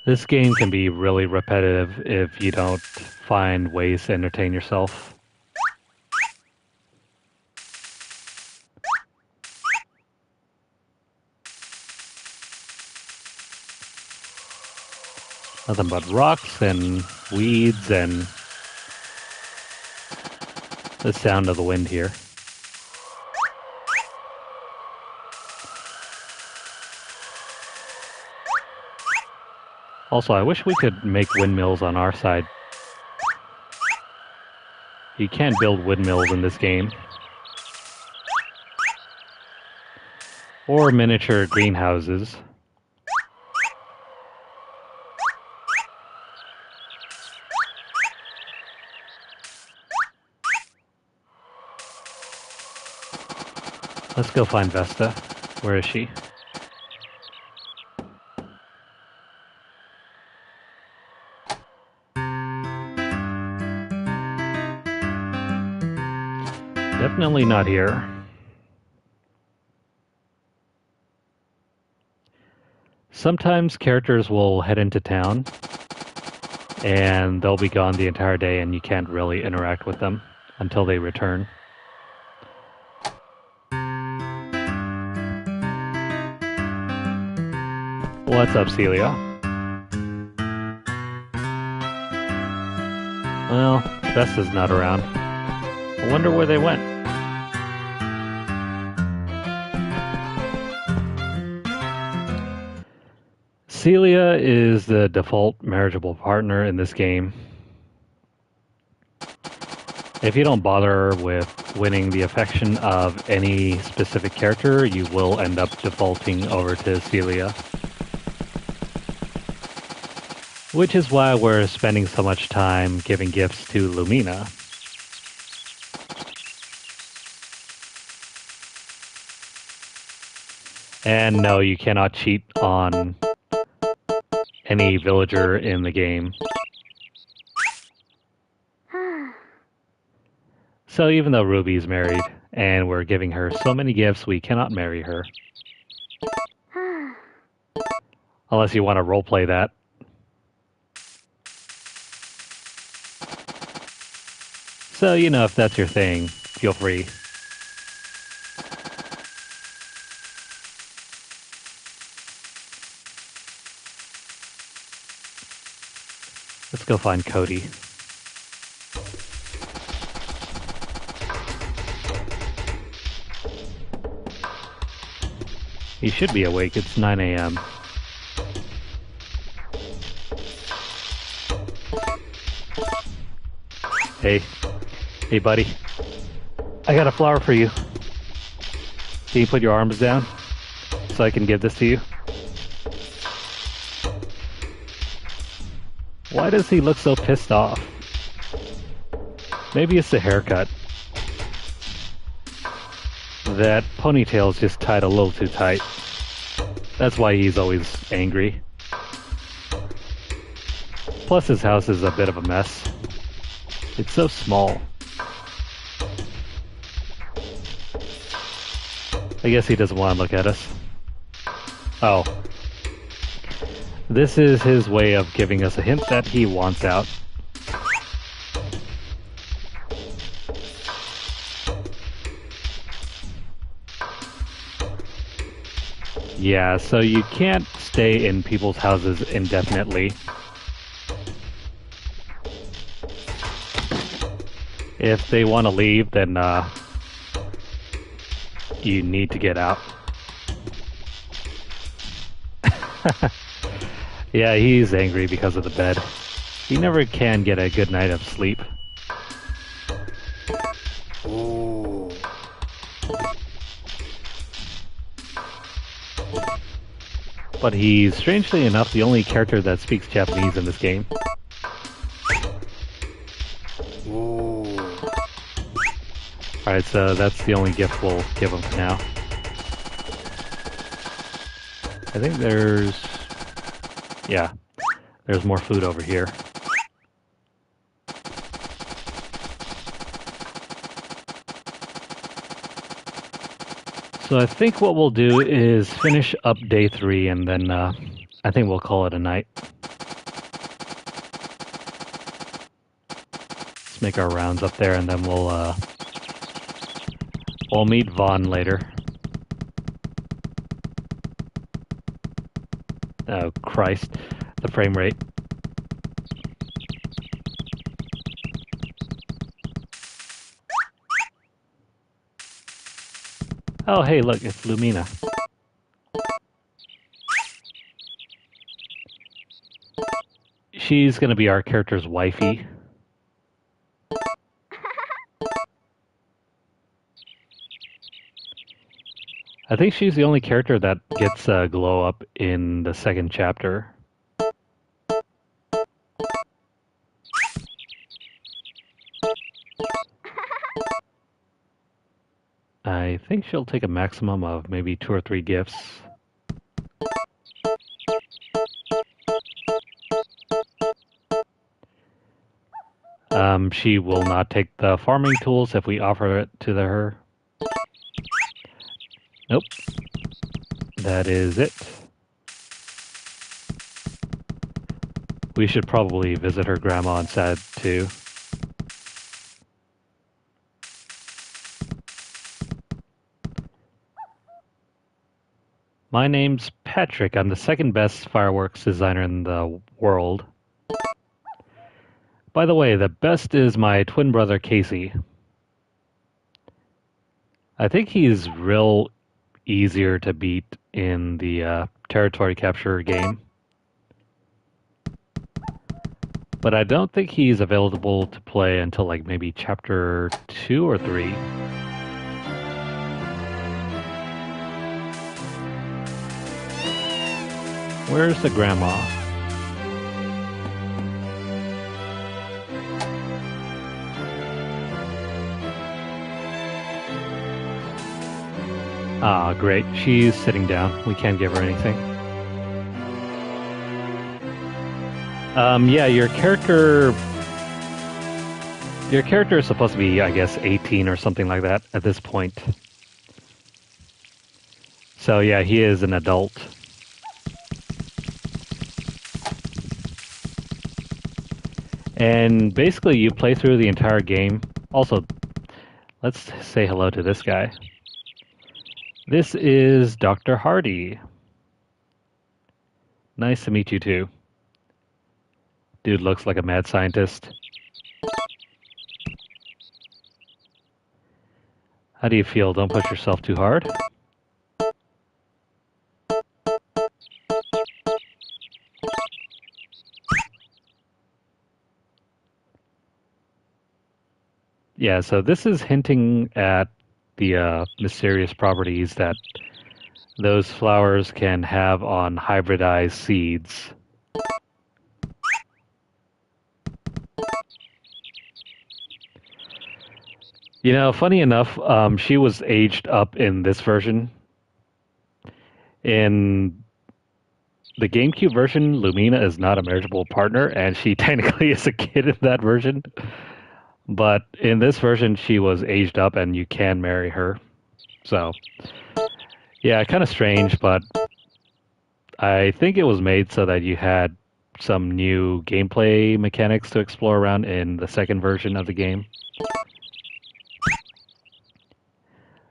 This game can be really repetitive if you don't find ways to entertain yourself. Nothing but rocks and weeds and the sound of the wind here. Also, I wish we could make windmills on our side. You can't build windmills in this game. Or miniature greenhouses. Let's go find Vesta. Where is she? Definitely not here. Sometimes characters will head into town and they'll be gone the entire day and you can't really interact with them until they return. What's up, Celia? Well, Vesta's not around. I wonder where they went. Celia is the default marriageable partner in this game. If you don't bother with winning the affection of any specific character, you will end up defaulting over to Celia. Which is why we're spending so much time giving gifts to Lumina. And no, you cannot cheat on any villager in the game. So even though Ruby's married and we're giving her so many gifts, we cannot marry her. Unless you want to roleplay that. So, you know, if that's your thing, feel free. Let's go find Cody. He should be awake. It's 9 a.m. Hey. Hey, buddy. I got a flower for you. Can you put your arms down so I can give this to you? Why does he look so pissed off? Maybe it's the haircut. That ponytail's just tied a little too tight. That's why he's always angry. Plus his house is a bit of a mess. It's so small. I guess he doesn't want to look at us. Oh. This is his way of giving us a hint that he wants out. Yeah, so you can't stay in people's houses indefinitely. If they want to leave, then you need to get out. Yeah, he's angry because of the bed. He never can get a good night of sleep. Ooh. But he's, strangely enough, the only character that speaks Japanese in this game. Ooh. Alright, so that's the only gift we'll give him for now. I think there's... yeah, there's more food over here. So I think what we'll do is finish up day 3 and then I think we'll call it a night. Let's make our rounds up there, and then we'll meet Vaughn later. Oh Christ, the frame rate. Oh hey, look, it's Lumina. She's gonna be our character's wifey. I think she's the only character that gets a glow up in the second chapter. I think she'll take a maximum of maybe 2 or 3 gifts. She will not take the farming tools if we offer it to her. Nope. That is it. We should probably visit her grandma instead, too. My name's Patrick. I'm the second best fireworks designer in the world. By the way, the best is my twin brother Casey. I think he's real easier to beat in the territory capture game. But I don't think he's available to play until like maybe chapter 2 or 3. Where's the grandma? Ah, great. She's sitting down. We can't give her anything. Yeah, your character is supposed to be, I guess, 18 or something like that at this point. So yeah, he is an adult. And basically you play through the entire game. Also, let's say hello to this guy. This is Dr. Hardy. Nice to meet you too. Dude looks like a mad scientist. How do you feel? Don't push yourself too hard. Yeah, so this is hinting at the mysterious properties that those flowers can have on hybridized seeds. You know, funny enough, she was aged up in this version. In the GameCube version, Lumina is not a marriageable partner, and she technically is a kid in that version. But in this version, she was aged up, and you can marry her. So, yeah, kind of strange, but I think it was made so that you had some new gameplay mechanics to explore around in the second version of the game.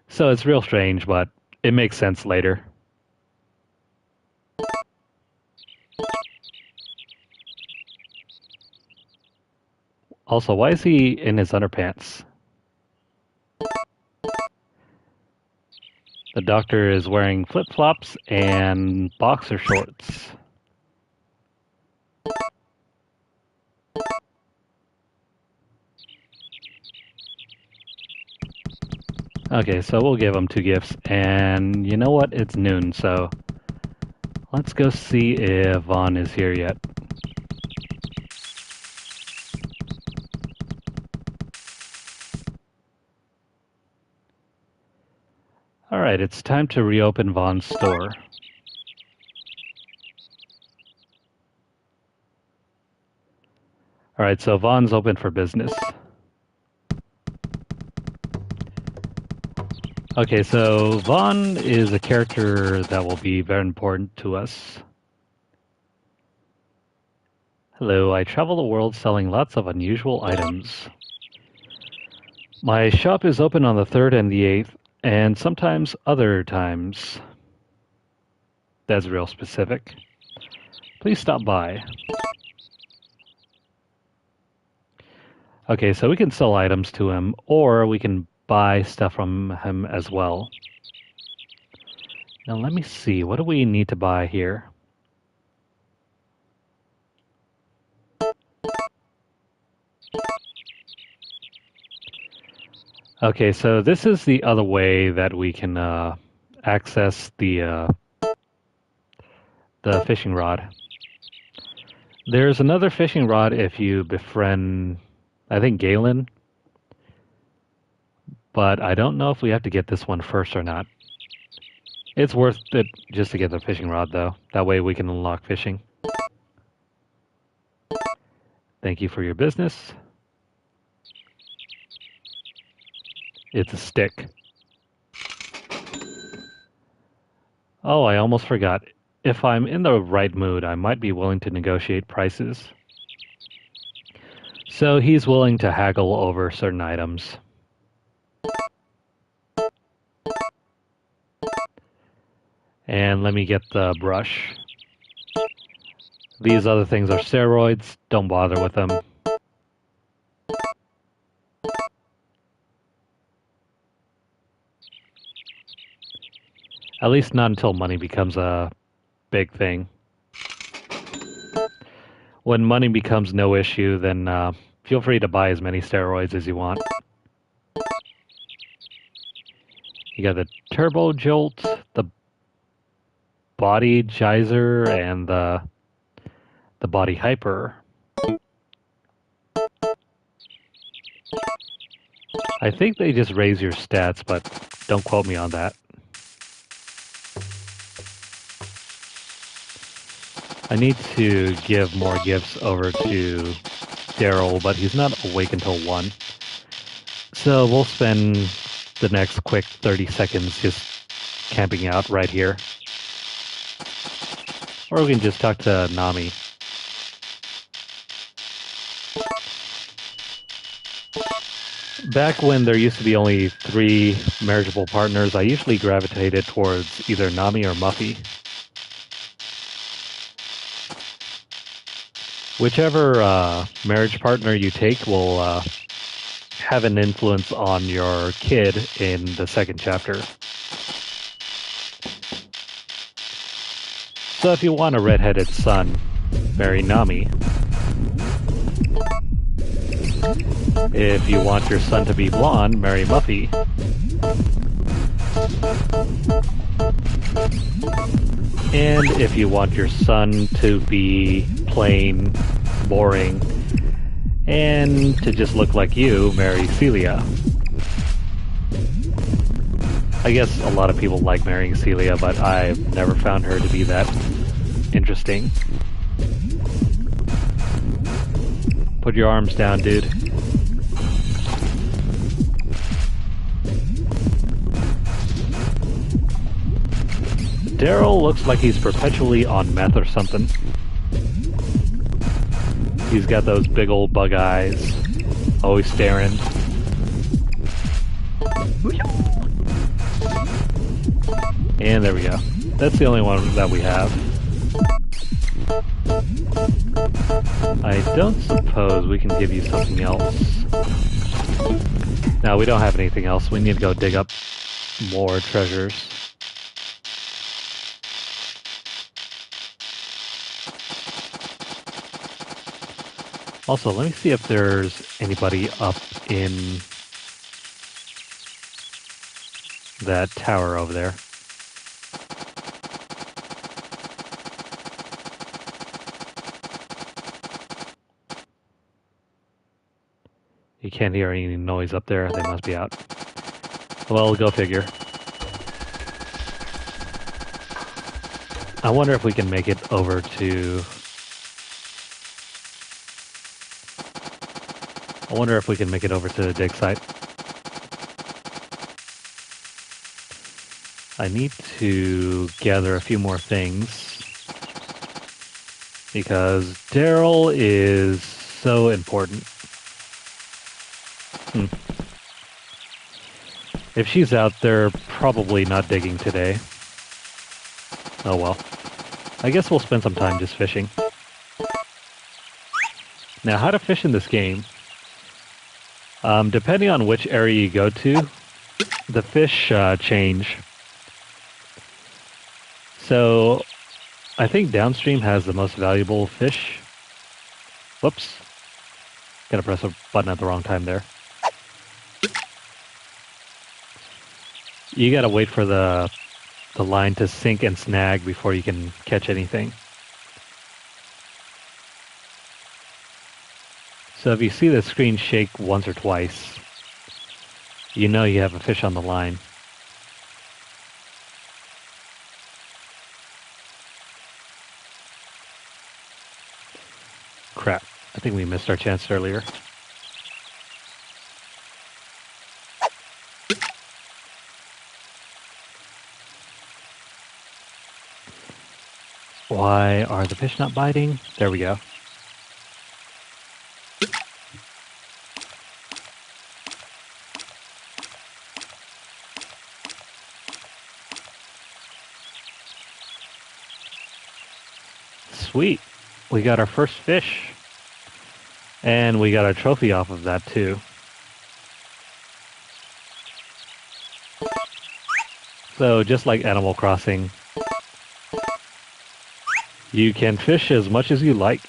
So it's real strange, but it makes sense later. Also, why is he in his underpants? The doctor is wearing flip-flops and boxer shorts. Okay, so we'll give him 2 gifts, and you know what? It's noon, so let's go see if Vaughn is here yet. Alright, it's time to reopen Vaughn's store. Alright, so Vaughn's open for business. Okay, so Vaughn is a character that will be very important to us. Hello, I travel the world selling lots of unusual items. My shop is open on the 3rd and the 8th, and sometimes other times. That's real specific. Please stop by. Okay, so we can sell items to him, or we can buy stuff from him as well. Now let me see, what do we need to buy here? Okay, so this is the other way that we can access the fishing rod. There's another fishing rod if you befriend, I think, Galen, but I don't know if we have to get this one first or not. It's worth it just to get the fishing rod, though. That way we can unlock fishing. Thank you for your business. It's a stick. Oh, I almost forgot. If I'm in the right mood, I might be willing to negotiate prices. So he's willing to haggle over certain items. And let me get the brush. These other things are steroids. Don't bother with them. At least not until money becomes a big thing. When money becomes no issue, then feel free to buy as many steroids as you want. You got the Turbo Jolt, the Body Geyser, and the Body Hyper. I think they just raise your stats, but don't quote me on that. I need to give more gifts over to Daryl, but he's not awake until 1. So we'll spend the next quick 30 seconds just camping out right here. Or we can just talk to Nami. Back when there used to be only 3 marriageable partners, I usually gravitated towards either Nami or Muffy. Whichever marriage partner you take will have an influence on your kid in the 2nd chapter. So if you want a redheaded son, marry Nami. If you want your son to be blonde, marry Muffy. And if you want your son to be plain, boring, and to just look like you, marry Celia. I guess a lot of people like marrying Celia, but I've never found her to be that interesting. Put your arms down, dude. Daryl looks like he's perpetually on meth or something. He's got those big old bug eyes, always staring. And there we go. That's the only one that we have. I don't suppose we can give you something else. No, we don't have anything else. We need to go dig up more treasures. Also, let me see if there's anybody up in that tower over there. You can't hear any noise up there. They must be out. Well, go figure. I wonder if we can make it over to... the dig site. I need to gather a few more things because Daryl is so important. If she's out there, probably not digging today. Oh well. I guess we'll spend some time just fishing. Now, how to fish in this game. Depending on which area you go to, the fish change. So, I think downstream has the most valuable fish. Whoops. Gotta press a button at the wrong time there. You gotta wait for the line to sink and snag before you can catch anything. So if you see the screen shake once or twice, you know you have a fish on the line. Crap, I think we missed our chance earlier. Why are the fish not biting? There we go. Sweet. We got our first fish. And we got a trophy off of that too. So just like Animal Crossing, you can fish as much as you like.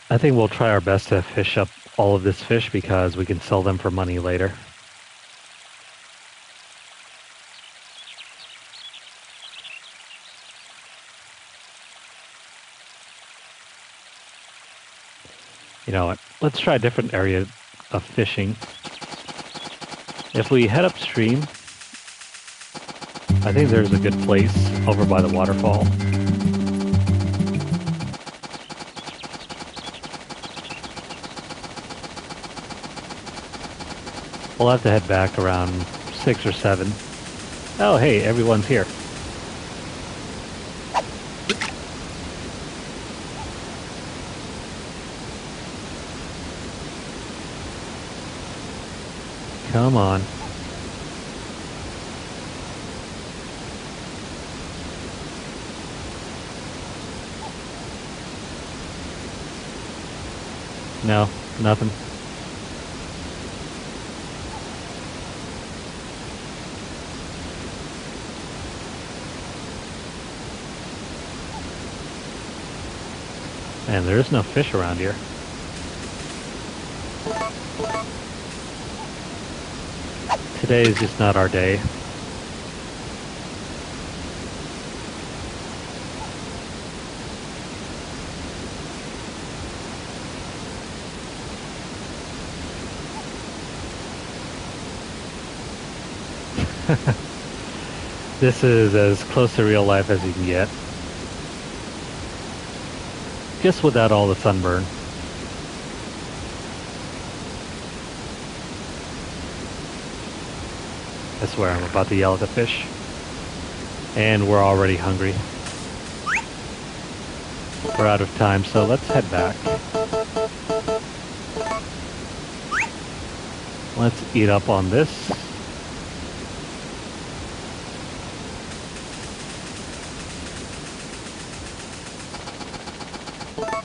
I think we'll try our best to fish up all of this fish because we can sell them for money later. You know what? Let's try a different area of fishing. If we head upstream, I think there's a good place over by the waterfall. We'll have to head back around 6 or 7. Oh, hey, everyone's here. Come on. No, nothing. Man, there is no fish around here. Today is just not our day. This is as close to real life as you can get. Just without all the sunburn. I swear I'm about to yell at the fish. And we're already hungry. We're out of time, so let's head back. Let's eat up on this.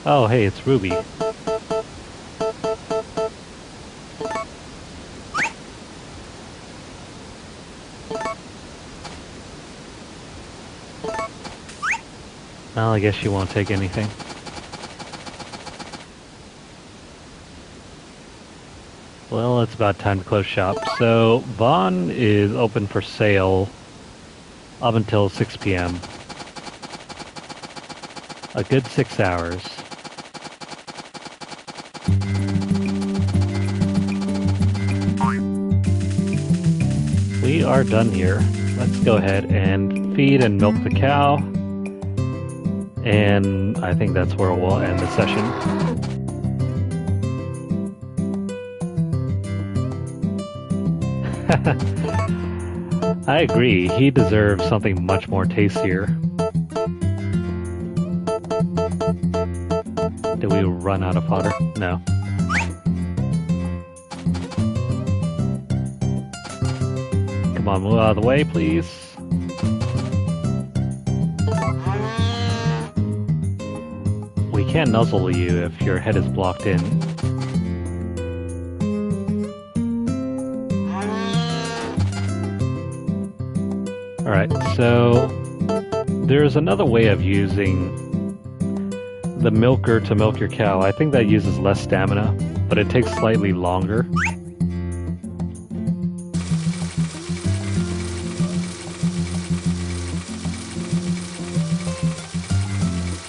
Oh, hey, it's Ruby. Well, I guess she won't take anything. Well, it's about time to close shop. So, Vaughn is open for sale up until 6 p.m. A good 6 hours. We are done here. Let's go ahead and feed and milk the cow. And I think that's where we'll end the session. I agree. He deserves something much more tastier. Did we run out of fodder? No. Come on, move out of the way, please. We can't nuzzle you if your head is blocked in. Alright, so there's another way of using the milker to milk your cow. I think that uses less stamina, but it takes slightly longer.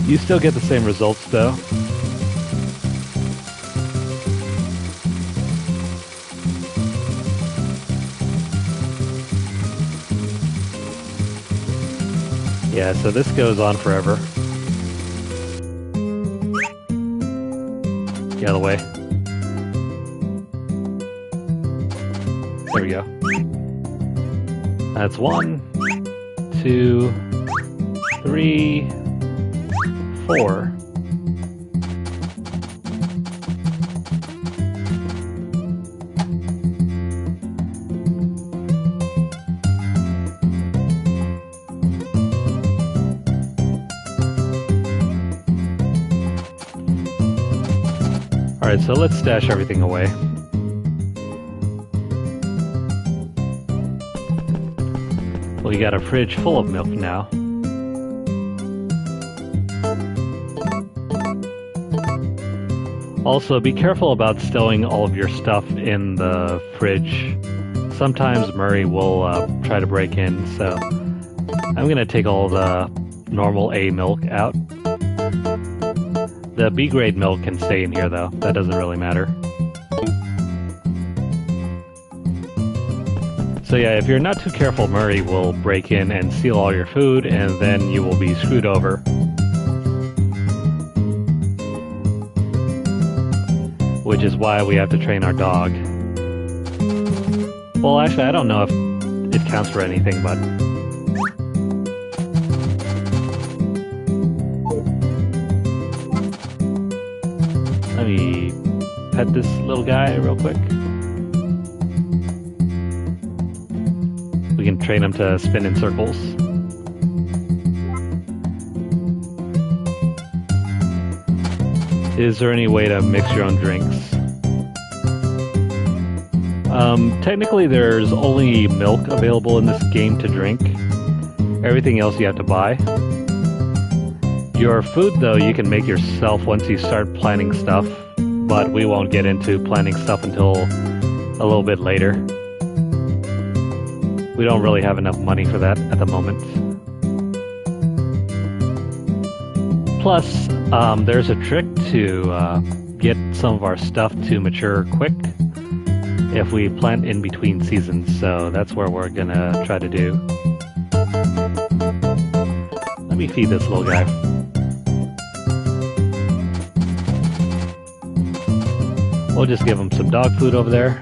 You still get the same results though. Yeah, so this goes on forever. Get out of the way. There we go. That's 1, 2, 3, 4. Alright, so let's stash everything away. We got a fridge full of milk now. Also, be careful about stowing all of your stuff in the fridge. Sometimes Murray will try to break in, so I'm going to take all the normal A milk out. The B grade milk can stay in here though, that doesn't really matter. So yeah, if you're not too careful, Murray will break in and steal all your food, and then you will be screwed over. Which is why we have to train our dog. Well, actually, I don't know if it counts for anything, but... Let me pet this little guy real quick. We can train him to spin in circles. Is there any way to mix your own drinks? Technically there's only milk available in this game to drink. Everything else you have to buy. Your food though you can make yourself once you start planning stuff, but we won't get into planning stuff until a little bit later. We don't really have enough money for that at the moment. Plus, there's a trick to get some of our stuff to mature quick if we plant in between seasons, so that's where we're gonna try to do. Let me feed this little guy. We'll just give him some dog food over there.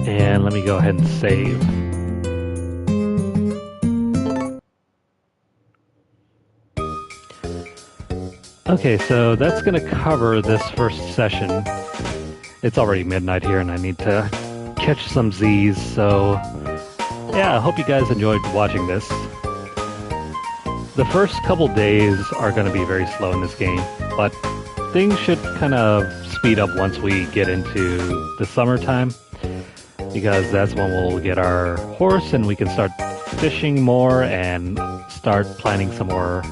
And let me go ahead and save. Okay, so that's going to cover this first session. It's already midnight here and I need to catch some Z's, so yeah, I hope you guys enjoyed watching this. The first couple days are going to be very slow in this game, but things should kind of speed up once we get into the summertime, because that's when we'll get our horse and we can start fishing more and start planting some more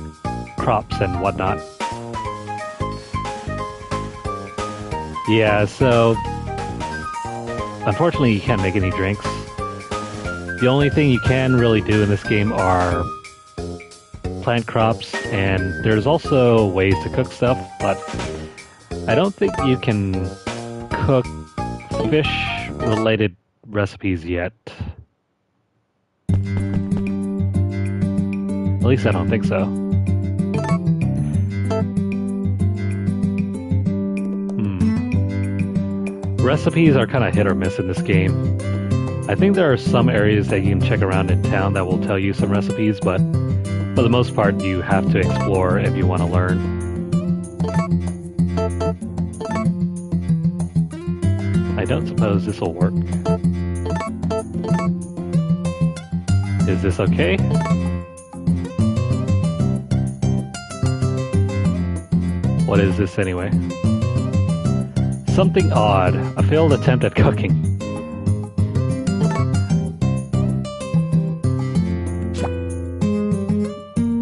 crops and whatnot. Yeah, so unfortunately you can't make any drinks. The only thing you can really do in this game are plant crops, and there's also ways to cook stuff, but I don't think you can cook fish-related recipes yet. At least I don't think so. Recipes are kind of hit or miss in this game. I think there are some areas that you can check around in town that will tell you some recipes, but for the most part you have to explore if you want to learn. I don't suppose this will work. Is this okay? What is this anyway? Something odd. A failed attempt at cooking.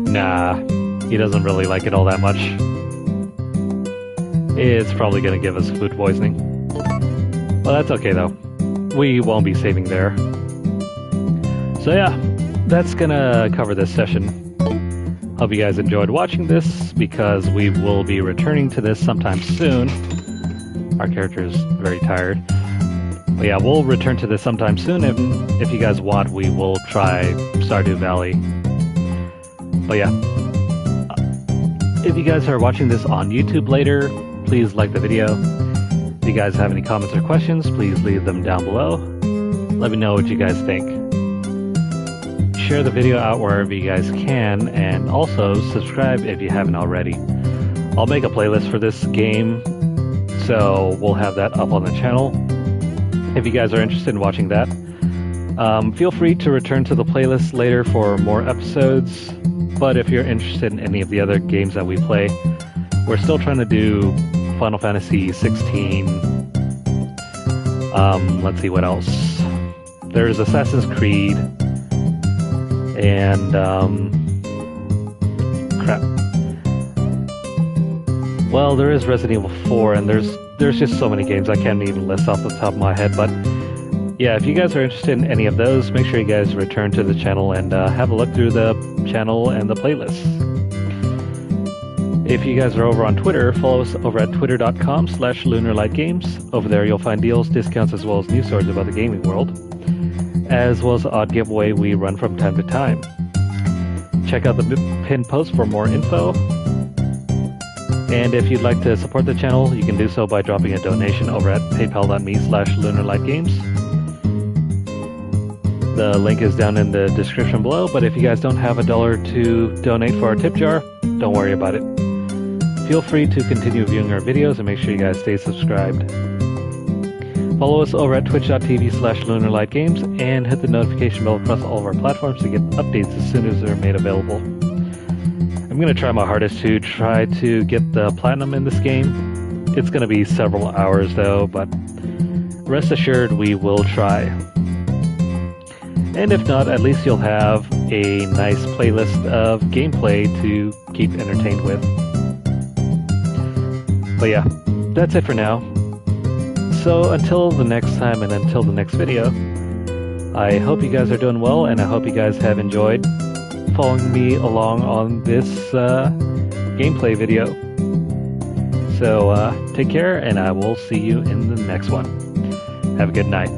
Nah, he doesn't really like it all that much. It's probably gonna give us food poisoning. Well, that's okay though. We won't be saving there. So yeah, that's gonna cover this session. Hope you guys enjoyed watching this, because we will be returning to this sometime soon. Our character is very tired. But yeah, we'll return to this sometime soon, and if you guys want, we will try Stardew Valley. But yeah, if you guys are watching this on YouTube later, please like the video. If you guys have any comments or questions, please leave them down below. Let me know what you guys think. Share the video out wherever you guys can, and also subscribe if you haven't already. I'll make a playlist for this game, so we'll have that up on the channel. If you guys are interested in watching that, feel free to return to the playlist later for more episodes. But if you're interested in any of the other games that we play, we're still trying to do Final Fantasy 16. Let's see what else. There's Assassin's Creed. And, crap. Well, there is Resident Evil 4, and there's just so many games I can't even list off the top of my head, but yeah, if you guys are interested in any of those, make sure you guys return to the channel and have a look through the channel and the playlist. If you guys are over on Twitter, follow us over at twitter.com/LunarlightGames. Over there you'll find deals, discounts, as well as news stories about the gaming world, as well as the odd giveaway we run from time to time. Check out the pinned post for more info. And if you'd like to support the channel, you can do so by dropping a donation over at paypal.me/LunarlightGames. The link is down in the description below, but if you guys don't have $1 to donate for our tip jar, don't worry about it. Feel free to continue viewing our videos and make sure you guys stay subscribed. Follow us over at twitch.tv/LunarlightGames and hit the notification bell across all of our platforms to get updates as soon as they're made available. I'm going to try my hardest to try to get the platinum in this game. It's going to be several hours though, but rest assured we will try. And if not, at least you'll have a nice playlist of gameplay to keep entertained with. But yeah, that's it for now. So until the next time and until the next video, I hope you guys are doing well, and I hope you guys have enjoyed following me along on this gameplay video. So take care, and I will see you in the next one. Have a good night.